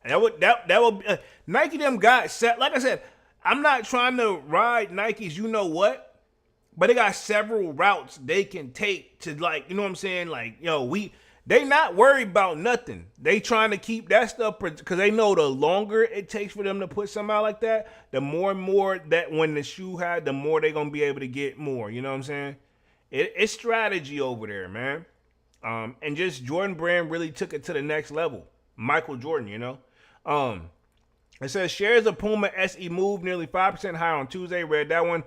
that would Nike them got set. Like I said, I'm not trying to ride Nike's. You know what? But they got several routes they can take to you know what I'm saying? They not worried about nothing. They trying to keep that stuff because they know the longer it takes for them to put something out like that, the more and more that when the shoe had, the more they gonna be able to get more. You know what I'm saying? It's strategy over there, man. And just Jordan Brand really took it to the next level. Michael Jordan, you know. It says shares of Puma SE moved nearly 5% higher on Tuesday. Read that one.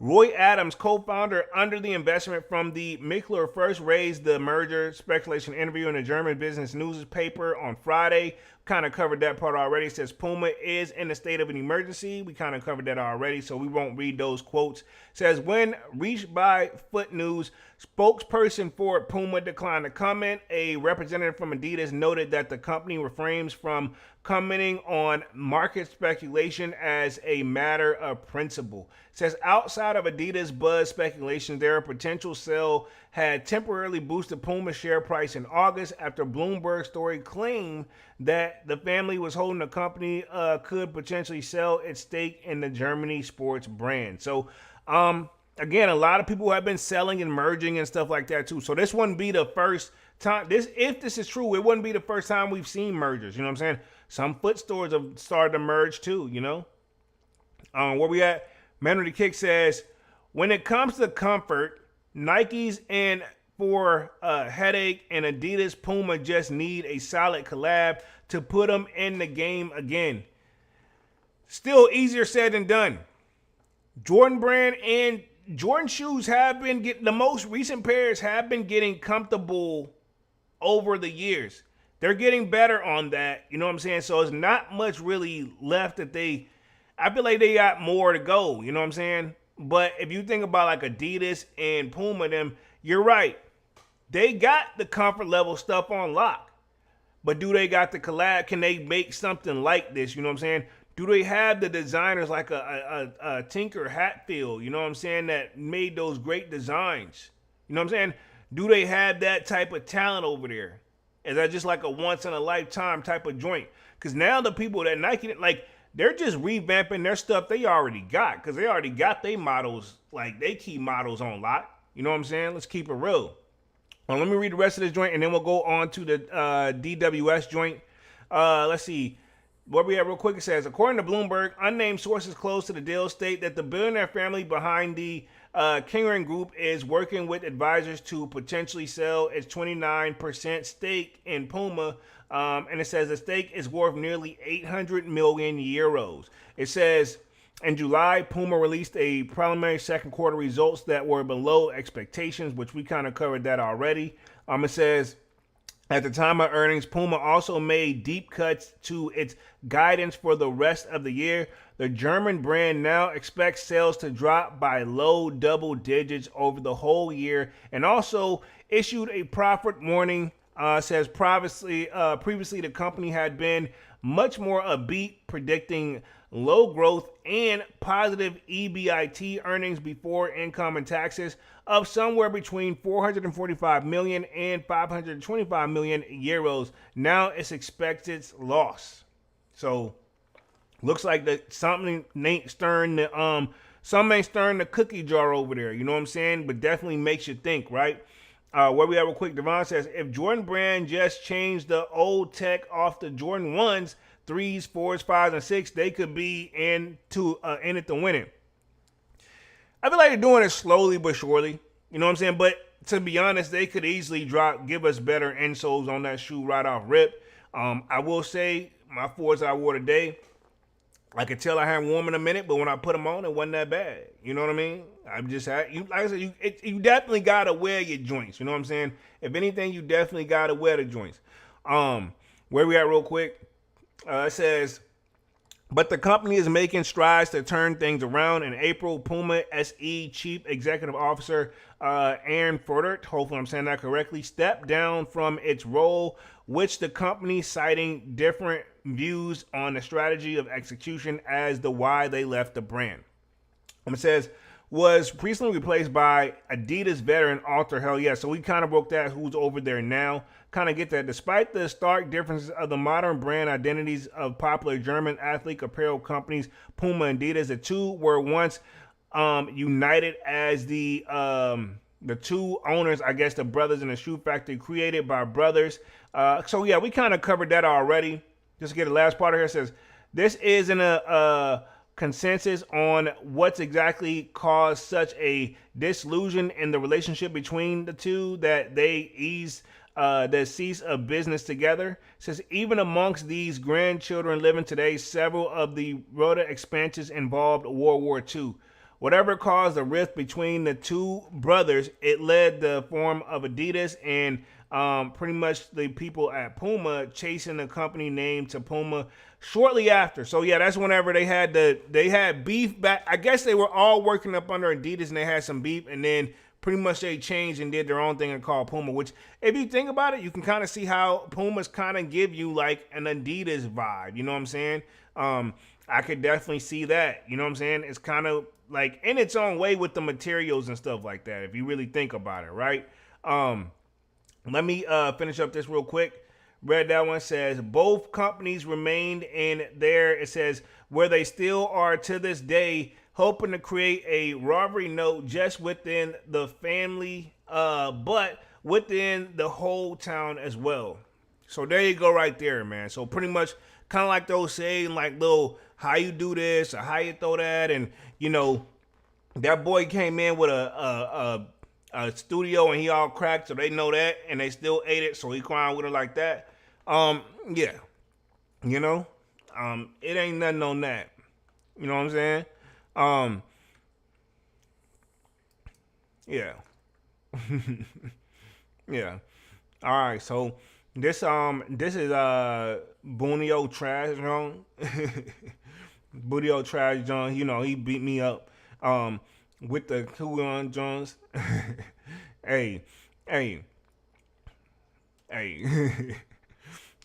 Roy Adams, co-founder under the investment from the Michler, first raised the merger speculation interview in a German business newspaper on Friday. Kind of covered that part already. It says Puma is in a state of an emergency. We kind of covered that already, so we won't read those quotes. It says when reached by Foot News, spokesperson for Puma declined to comment. A representative from Adidas noted that the company refrains from commenting on market speculation as a matter of principle. It says outside of Adidas buzz speculation, their potential sale had temporarily boosted Puma's share price in August after Bloomberg story claimed that the family was holding the company could potentially sell its stake in the Germany sports brand. So, again, a lot of people have been selling and merging and stuff like that too. So this wouldn't be the first time. If this is true, it wouldn't be the first time we've seen mergers. You know what I'm saying? Some foot stores have started to merge too. You know, where we at? Memory Kick says, when it comes to comfort, Nike's in for a headache, and Adidas Puma just need a solid collab to put them in the game again. Still easier said than done. Jordan Brand and Jordan shoes have been getting, the most recent pairs have been getting comfortable over the years. They're getting better on that. You know what I'm saying? So it's not much really left that I feel like they got more to go. You know what I'm saying? But if you think about Adidas and Puma, them, you're right. They got the comfort level stuff on lock. But do they got the collab? Can they make something like this? You know what I'm saying? Do they have the designers like a Tinker Hatfield, you know what I'm saying, that made those great designs? You know what I'm saying? Do they have that type of talent over there? Is that just like a once-in-a-lifetime type of joint? Because now the people that Nike, they're just revamping their stuff they already got, because they already got their models, they keep models on lock. You know what I'm saying? Let's keep it real. Well, let me read the rest of this joint, and then we'll go on to the DWS joint. Let's see. Where we at real quick, it says, according to Bloomberg, unnamed sources close to the deal state that the billionaire family behind the Kingren Group is working with advisors to potentially sell its 29% stake in Puma. And it says the stake is worth nearly 800 million euros. It says in July, Puma released a preliminary second quarter results that were below expectations, which we kind of covered that already. It says, at the time of earnings, Puma also made deep cuts to its guidance for the rest of the year. The German brand now expects sales to drop by low double digits over the whole year, and also issued a profit warning. Says previously the company had been much more upbeat, predicting low growth, and positive EBIT, earnings before income and taxes, of somewhere between 445 million and 525 million euros. Now it's expected loss. So looks like that something ain't stirring the cookie jar over there. You know what I'm saying? But definitely makes you think, right? Where we at real quick, Devon says, if Jordan Brand just changed the old tech off the Jordan 1s, 3s, 4s, 5s, and 6, they could be in it to win it. I feel like they're doing it slowly but surely. You know what I'm saying? But to be honest, they could easily give us better insoles on that shoe right off rip. I will say, my 4s I wore today, I could tell I hadn't worn in a minute, but when I put them on, it wasn't that bad. You know what I mean? Like I said, you definitely gotta wear your joints. You know what I'm saying? If anything, you definitely gotta wear the joints. Where we at real quick? It says, but the company is making strides to turn things around. In April, Puma SE Chief Executive Officer Aaron Fordert, hopefully I'm saying that correctly, stepped down from its role, which the company citing different views on the strategy of execution as to why they left the brand. It says, was recently replaced by Adidas veteran Arthur Hell. Yeah, so we kind of broke that who's over there now. Kind of get that. Despite the stark differences of the modern brand identities of popular German athlete apparel companies Puma and Adidas, the two were once united as the two owners, I guess, the brothers in the shoe factory, created by brothers. So yeah, we kind of covered that already. Just to get the last part of here, it says, this isn't a consensus on what's exactly caused such a disillusion in the relationship between the two that they cease of business together. It says, even amongst these grandchildren living today, several of the Rhoda expansions involved World War II. Whatever caused the rift between the two brothers, it led the form of Adidas and pretty much the people at Puma chasing the company name to Puma shortly after. So yeah, that's whenever they had beef back. I guess they were all working up under Adidas and they had some beef, and then pretty much they changed and did their own thing and called Puma, which if you think about it, you can kind of see how Pumas kind of give you like an Adidas vibe. You know what I'm saying? I could definitely see that. You know what I'm saying? It's kind of like in its own way with the materials and stuff like that, if you really think about it, right? Let me finish up this real quick. Read that one. Says both companies remained in there. It says where they still are to this day, hoping to create a rivalry note just within the family, but within the whole town as well. So there you go, right there, man. So pretty much kind of like those saying, like little how you do this or how you throw that, and you know that boy came in with a studio and he all cracked, so they know that, and they still ate it, so he crying with it like that. Yeah, you know, it ain't nothing on that. You know what I'm saying? Yeah, yeah. All right, so this is Boonio Trash John. Boonio Trash John. You know he beat me up with the Kuon Jones. hey, hey, hey.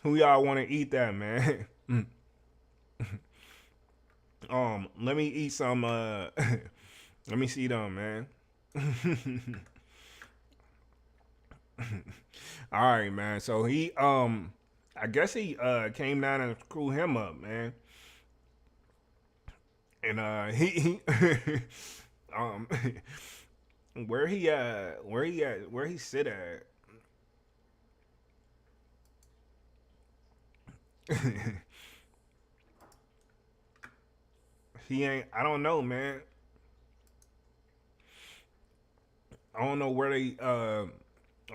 Who y'all want to eat that, man? Let me eat some. Let me see them, man. All right, man. So he, I guess he came down and screwed him up, man. And he where he sit at? He ain't. I don't know, man. I don't know where they. I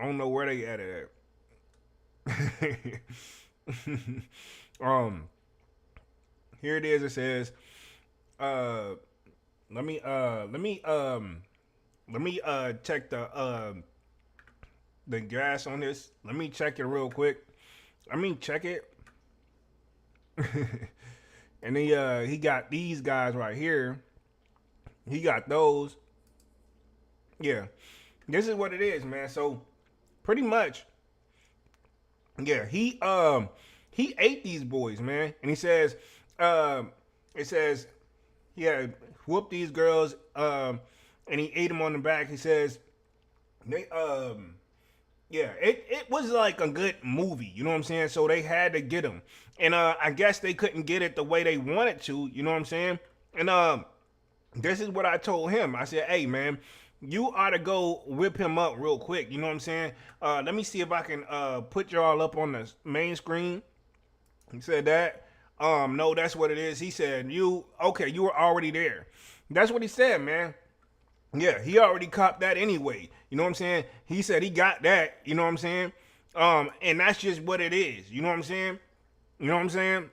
don't know where they at it. Here it is. It says. Let me check the gas on this. Let me check it real quick. Check it. And he got these guys right here. He got those. Yeah. This is what it is, man. So pretty much, yeah, he ate these boys, man. And he says, it says, yeah, whooped these girls, and he ate them on the back. He says, they, yeah, it was like a good movie, you know what I'm saying? So they had to get him. And I guess they couldn't get it the way they wanted to, you know what I'm saying? And this is what I told him. I said, hey, man, you ought to go whip him up real quick, you know what I'm saying? Let me see if I can put y'all up on the main screen. He said that. No, that's what it is. He said, you were already there. That's what he said, man. Yeah, he already copped that anyway. You know what I'm saying? He said he got that, you know what I'm saying? And that's just what it is. You know what I'm saying? You know what I'm saying?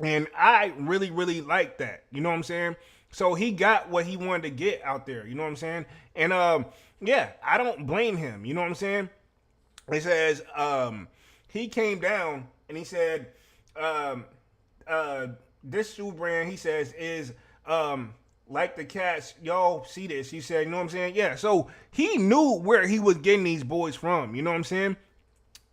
And I really, really like that. You know what I'm saying? So he got what he wanted to get out there. You know what I'm saying? And yeah, I don't blame him. You know what I'm saying? It says he came down and he said this shoe brand, he says, is like the cats. Y'all see this? He said, you know what I'm saying? Yeah. So he knew where he was getting these boys from. You know what I'm saying?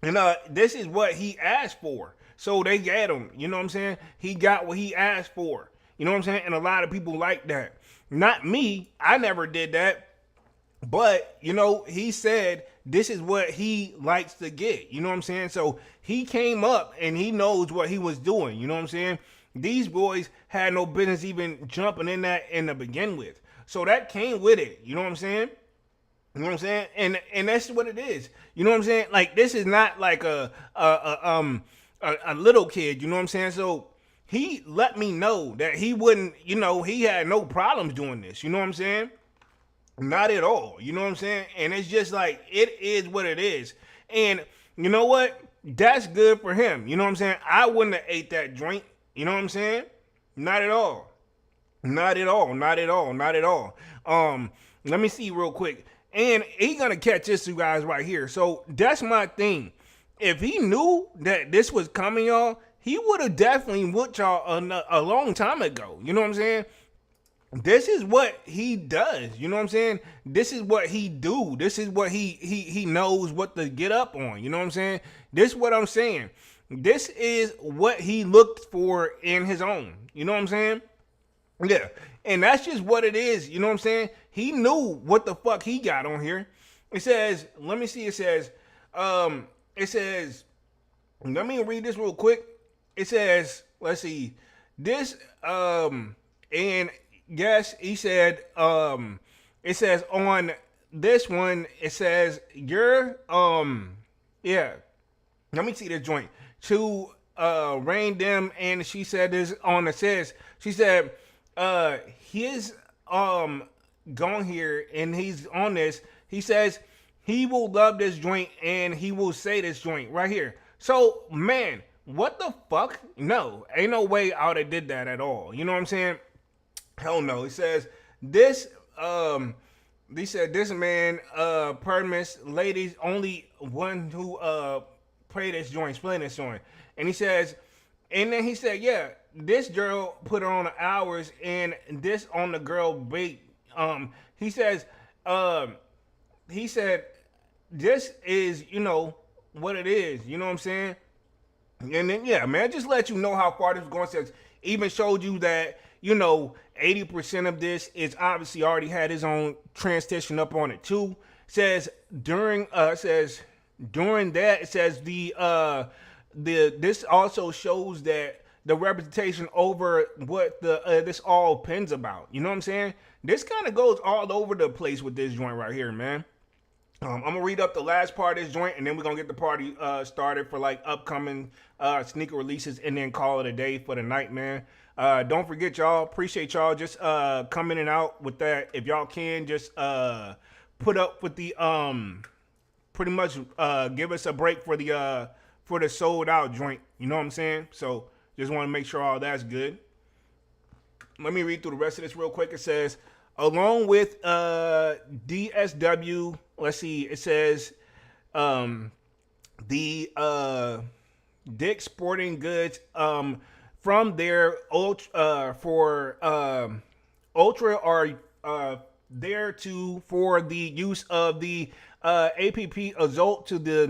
And this is what he asked for. So they got him. You know what I'm saying? He got what he asked for. You know what I'm saying? And a lot of people like that. Not me. I never did that. But, you know, he said this is what he likes to get. You know what I'm saying? So he came up and he knows what he was doing. You know what I'm saying? These boys had no business even jumping in that in the begin with. So that came with it. You know what I'm saying? You know what I'm saying? And that's what it is. You know what I'm saying? Like, this is not like a little kid. You know what I'm saying? So he let me know that he wouldn't, you know, he had no problems doing this. You know what I'm saying? Not at all. You know what I'm saying? And it's just like, it is what it is. And you know what? That's good for him. You know what I'm saying? I wouldn't have ate that joint. You know what I'm saying? Not at all. Not at all. Not at all. Not at all. Let me see real quick. And he gonna catch this, you guys, right here. So that's my thing. If he knew that this was coming, y'all, he would have definitely whooped y'all a long time ago. You know what I'm saying? This is what he does. You know what I'm saying? This is what he do. This is what he knows what to get up on. You know what I'm saying? This is what I'm saying. This is what he looked for in his own. You know what I'm saying? Yeah. And that's just what it is. You know what I'm saying? He knew what the fuck he got on here. It says, let me see. It says, let me read this real quick. It says, let's see. This, and yes, he said, it says on this one, it says, yeah. Let me see this joint. To rein them, and she said this on the says, she said, his gone here and he's on this. He says he will love this joint and he will say this joint right here. So man, what the fuck? No, ain't no way I would have did that at all. You know what I'm saying? Hell no. He says this they said this man permits ladies only one who play this joint, explain this joint. And he says, and then he said, yeah, this girl put on the hours and this on the girl bait. He says, he said, this is, you know, what it is. You know what I'm saying? And then, yeah, man, just let you know how far this is going. Says, even showed you that, you know, 80% of this is obviously already had his own transition up on it too. Says during that, it says this also shows that the representation over what this all pins about. You know what I'm saying? This kind of goes all over the place with this joint right here, man. I'm gonna read up the last part of this joint, and then we're gonna get the party started for like upcoming sneaker releases, and then call it a day for the night, man. Don't forget, y'all. Appreciate y'all just coming in and out with that. If y'all can, just put up with the pretty much give us a break for the sold out joint. You know what I'm saying? So just want to make sure all that's good. Let me read through the rest of this real quick. It says, along with DSW, let's see, it says the Dick's Sporting Goods from their ultra are there to for the use of the APP Azult to the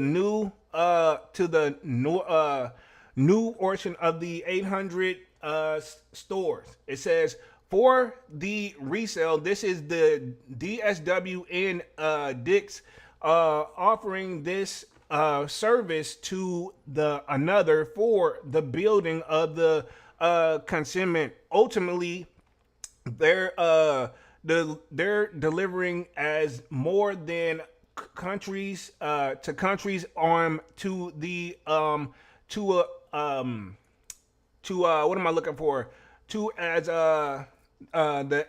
new portion of the 800 stores. It says for the resale, this is the DSW and Dick's offering this service to the another for the building of the consignment. Ultimately, they're delivering as more than countries to countries to the what am I looking for? To as the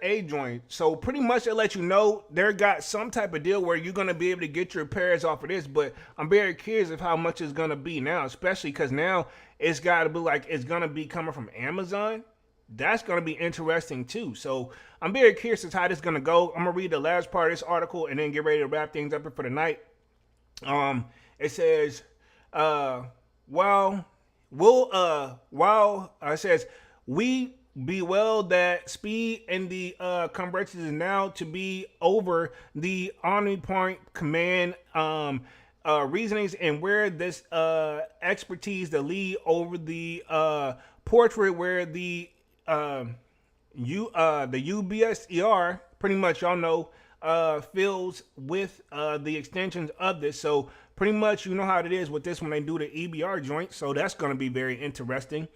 A joint. So pretty much it let you know they got some type of deal where you're gonna be able to get your pairs off of this. But I'm very curious of how much it's gonna be now, especially because now it's got to be like it's gonna be coming from Amazon. That's gonna be interesting too. So I'm very curious as to how this is gonna go. I'm gonna read the last part of this article and then get ready to wrap things up for the night. It says, while it says we be well that speed in the conversions is now to be over the omnipoint command reasonings and where this expertise to lead over the portrait where the UBSER pretty much y'all know fills with the extensions of this. So pretty much you know how it is with this when they do the EBR joint. So that's going to be very interesting.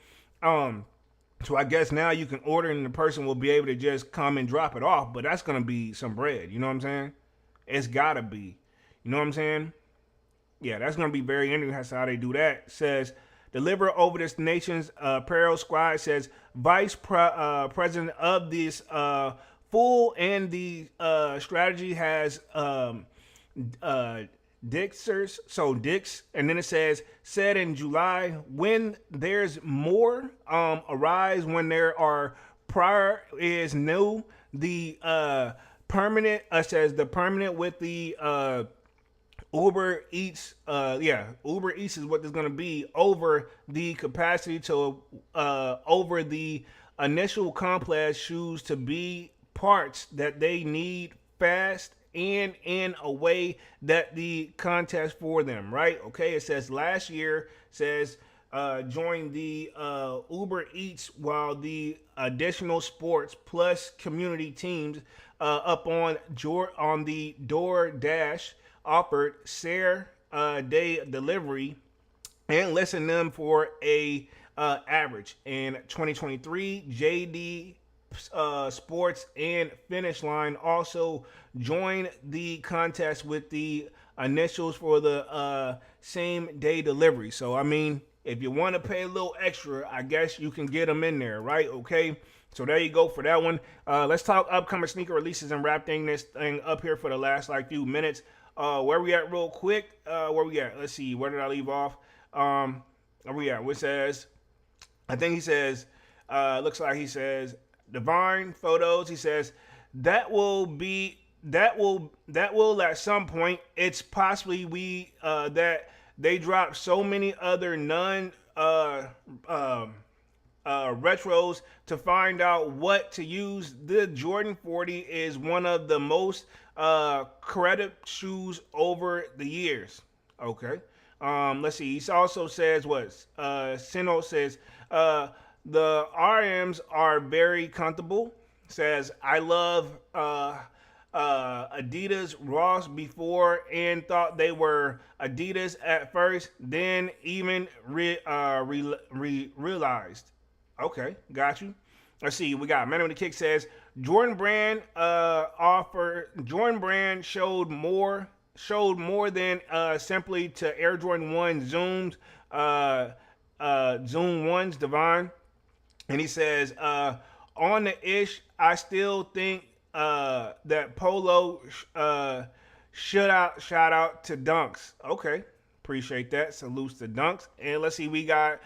So I guess now you can order and the person will be able to just come and drop it off. But that's going to be some bread. You know what I'm saying? It's got to be. You know what I'm saying? Yeah, that's going to be very interesting. That's how they do that. It says, deliver over this nation's apparel squad. Says, vice president of this full and the strategy has Dixers, so Dix, and then it said in July, when there's more arise, when there are prior is new, the permanent, says the permanent with the Uber Eats, Uber Eats is what there's going to be over the capacity to, over the initial complex shoes to be parts that they need fast and in a way that the contest for them, right? Okay, it says last year, says join the Uber Eats while the additional sports plus community teams up on the DoorDash offered share day delivery and listen them for a average. In 2023, JD Sports and Finish Line also joined the contest with the initials for the same day delivery. So I mean, if you want to pay a little extra, I guess you can get them in there, right? Okay, so there you go for that one. Let's talk upcoming sneaker releases and wrap this thing up here for the last few minutes. Where we at real quick? Where we at? Let's see, where did I leave off? Where we at? What says, I think he says, looks like he says Divine Photos, he says that will at some point, it's possibly that they drop so many other retros to find out what to use. The Jordan 40 is one of the most credit shoes over the years. Okay. Let's see. He also says Sino says the RMs are very comfortable. Says I love Adidas Ross before and thought they were Adidas at first, then even realized. Okay, got you. Let's see. We got Man with the Kick says Jordan Brand showed more than simply to Air Jordan 1 Zoom 1's Divine. And he says, on the ish, I still think that Polo shout out to Dunks. Okay, appreciate that. Salutes to Dunks. And let's see, we got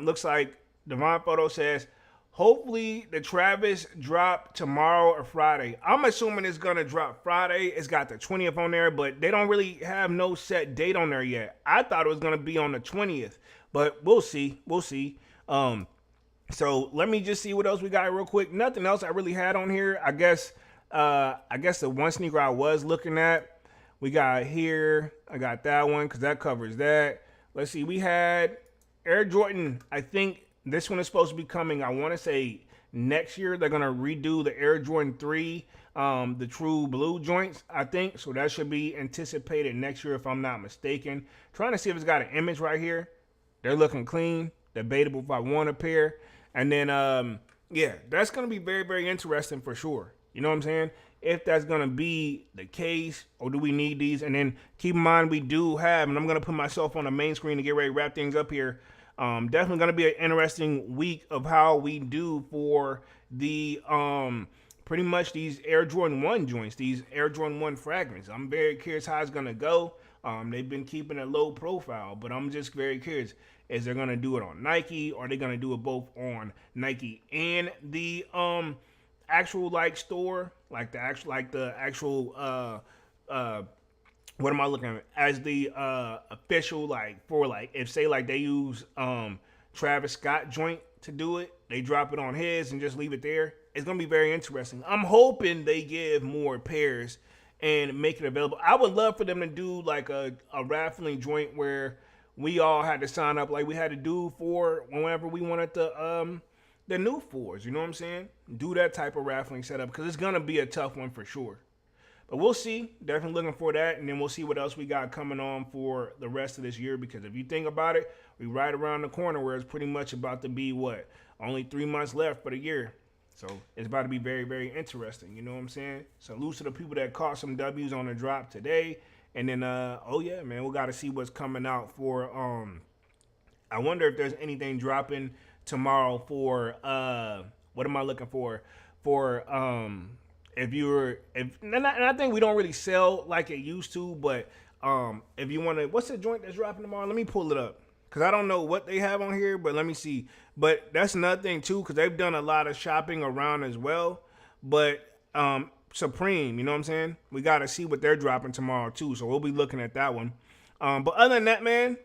looks like Divine Photo says, hopefully the Travis drop tomorrow or Friday. I'm assuming it's gonna drop Friday. It's got the 20th on there, but they don't really have no set date on there yet. I thought it was gonna be on the 20th, but we'll see. So let me just see what else we got real quick. Nothing else I really had on here. I guess the one sneaker I was looking at, we got here. I got that one because that covers that. Let's see. We had Air Jordan, I think This one is supposed to be coming, I want to say, next year. They're going to redo the Air Jordan 3, the true blue joints, I think. So that should be anticipated next year, if I'm not mistaken. Trying to see if it's got an image right here. They're looking clean, debatable if I want a pair. And then, yeah, that's going to be very, very interesting for sure. You know what I'm saying? If that's going to be the case, or do we need these? And then keep in mind, we do have, and I'm going to put myself on the main screen to get ready to wrap things up here. Definitely going to be an interesting week of how we do for the pretty much these Air Jordan 1 joints, these Air Jordan 1 fragments. I'm very curious how it's going to go. They've been keeping a low profile, but I'm just very curious. Is they're going to do it on Nike, or are they going to do it both on Nike and the actual like store, like the actual what am I looking at as the official, like, for, like, if say like they use Travis Scott joint to do it, they drop it on his and just leave it there. It's gonna be very interesting. I'm hoping they give more pairs and make it available. I would love for them to do like a raffling joint where we all had to sign up, like we had to do for whenever we wanted the new fours. You know what I'm saying? Do that type of raffling setup, because it's gonna be a tough one for sure. But we'll see. Definitely looking for that. And then we'll see what else we got coming on for the rest of this year. Because if you think about it, we right around the corner where it's pretty much about to be, what, only 3 months left for the year. So it's about to be very, very interesting. You know what I'm saying? Salute to the people that caught some W's on the drop today. And then, oh yeah, man, we got to see what's coming out for, I wonder if there's anything dropping tomorrow for, what am I looking for? And I think we don't really sell like it used to, but if you want to, what's the joint that's dropping tomorrow? Let me pull it up, because I don't know what they have on here, but let me see. But that's another thing too, because they've done a lot of shopping around as well. But Supreme, you know what I'm saying? We got to see what they're dropping tomorrow too, so we'll be looking at that one. But other than that, man,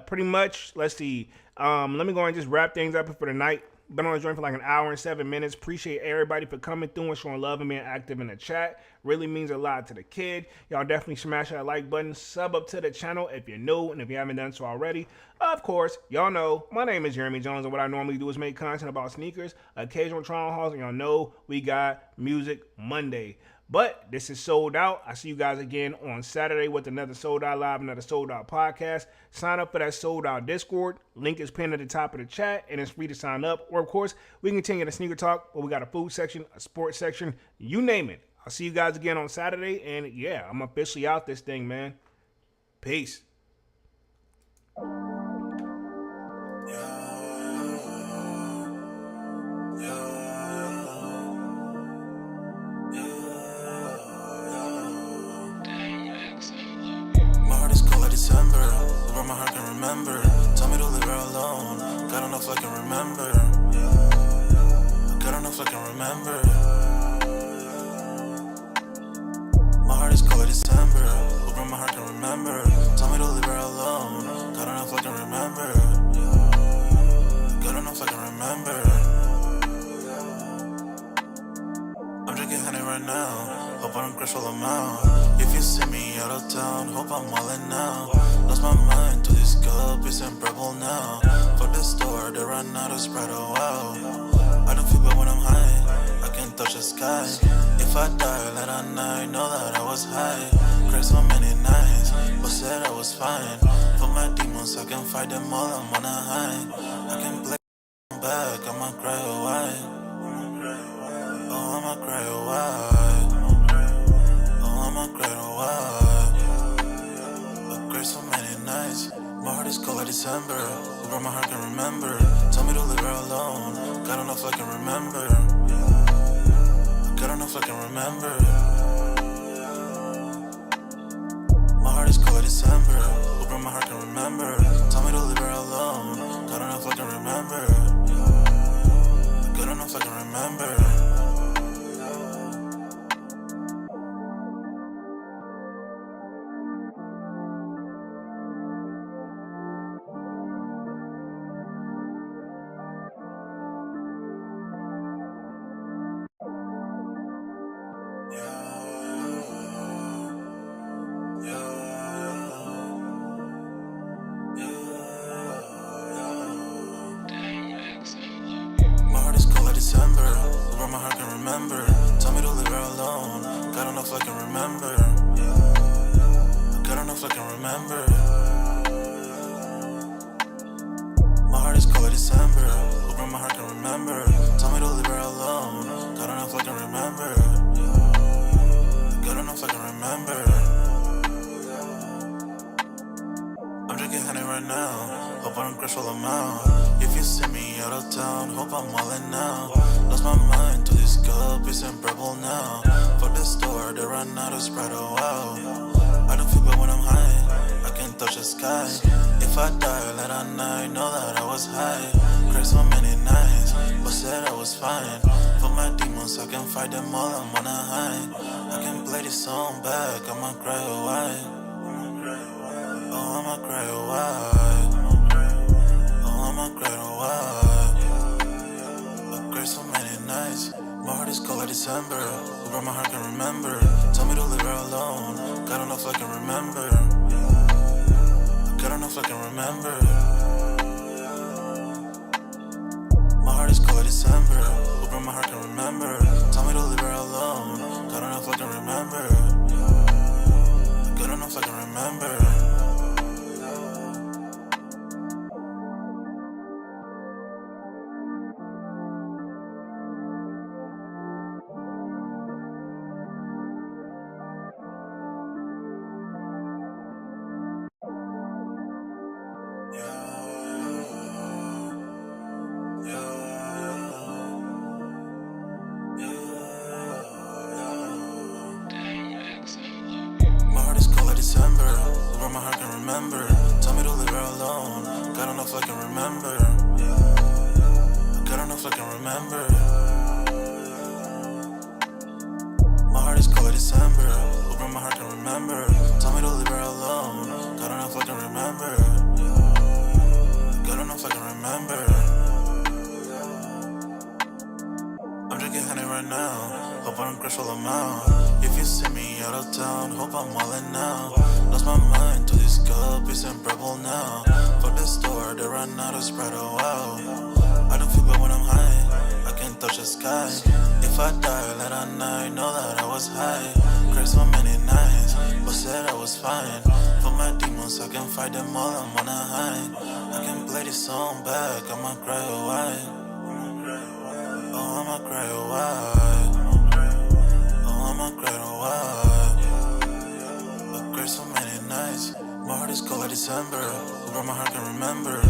pretty much, let's see. Let me go and just wrap things up for the night. Been on the joint for like an hour and 7 minutes. Appreciate everybody for coming through and showing love and being active in the chat. Really means a lot to the kid. Y'all definitely smash that like button. Sub up to the channel if you're new and if you haven't done so already. Of course, y'all know my name is Jeremy Jones, and what I normally do is make content about sneakers, occasional trial hauls, and y'all know we got Music Monday. But this is sold out. I see you guys again on Saturday with another Sold Out Live, another Sold Out podcast. Sign up for that Sold Out Discord. Link is pinned at the top of the chat, and it's free to sign up. Or, of course, we can continue the sneaker talk, where we got a food section, a sports section, you name it. I'll see you guys again on Saturday, and yeah, I'm officially out this thing, man. Peace. December, where my heart can remember. Tell me to leave her alone. God enough I can remember. God enough I can remember. My heart is cold December, where my heart can remember. Tell me to leave her alone. God enough I can remember. God enough I can remember. I'm drinking honey right now. Hope I don't crash all amount. If you see me out of town, hope I'm wildin' now. Lost my mind to this cup, it's unbearable now. Fuck the store, they run out of Sprite, oh wow. I don't feel bad when I'm high, I can touch the sky. If I die, let I night, know that I was high. Cried so many nights, but said I was fine. For my demons, I can fight them all, I'm on a high. I can play back, I'ma cry, oh why? Oh, I'ma cry, oh why? Oh, I'ma cry, oh why? I cried so many nights. My heart is cold like December, where my heart can remember. Tell me to leave her alone. God don't know if I can remember. God don't know if I can remember. My heart is cold like December, where my heart can remember. Tell me to leave her alone. God don't know if I can remember. God don't know if I can remember. remember. Good enough I can remember. My heart is cold like December. Open my heart can remember. Tell me to leave her alone. Good enough I can remember. Good enough I can remember. I'm drinking honey right now. Hope I don't crush all them out. If you see me out of town, hope I'm wildin' now. Lost my mind to this cup, it's unbearable now. Fuck the store, they run out of Sprite, oh wow. I don't feel bad when I'm high, I can touch the sky. If I die late at night, know that I was high. Cried so many nights, but said I was fine. For my demons, I can fight them all, I'm on a high. I can play this song back, I'ma cry a while. Oh, I'ma cry a while. Oh, I'ma cry a while. I cried so many nights. My heart is cold like December. Where my heart can remember. Tell me to leave her alone. God don't know if I can remember. God don't know if I can remember. My heart is cold like December. Where my heart can remember. Tell me to leave her alone. God don't know if I can remember. God don't know if I can remember. December, where my heart can remember. Tell me to leave her alone. God don't know if I can remember. God don't know if I can remember. My heart is cold like December, where my heart can remember. Tell me to leave her alone. God don't know if I can remember. God don't know if I can remember. I'm drinking honey right now. Hope I don't crush all them out. If you see me out of town, hope I'm wildin' now. Lost my mind to this cup, it's unbearable now. Fuck the store, they run out of Sprite, oh wow. I don't feel bad when I'm high, I can touch the sky. If I die late at night, know that I was high. Cried so many nights, but said I was fine. For my demons, I can fight them all, I'm on a high. I can play this song back, I'ma cry a while. Oh, I'ma cry a while. Oh, I'ma cry a while. I cried so many nights. My heart is cold like December. Where my heart can remember.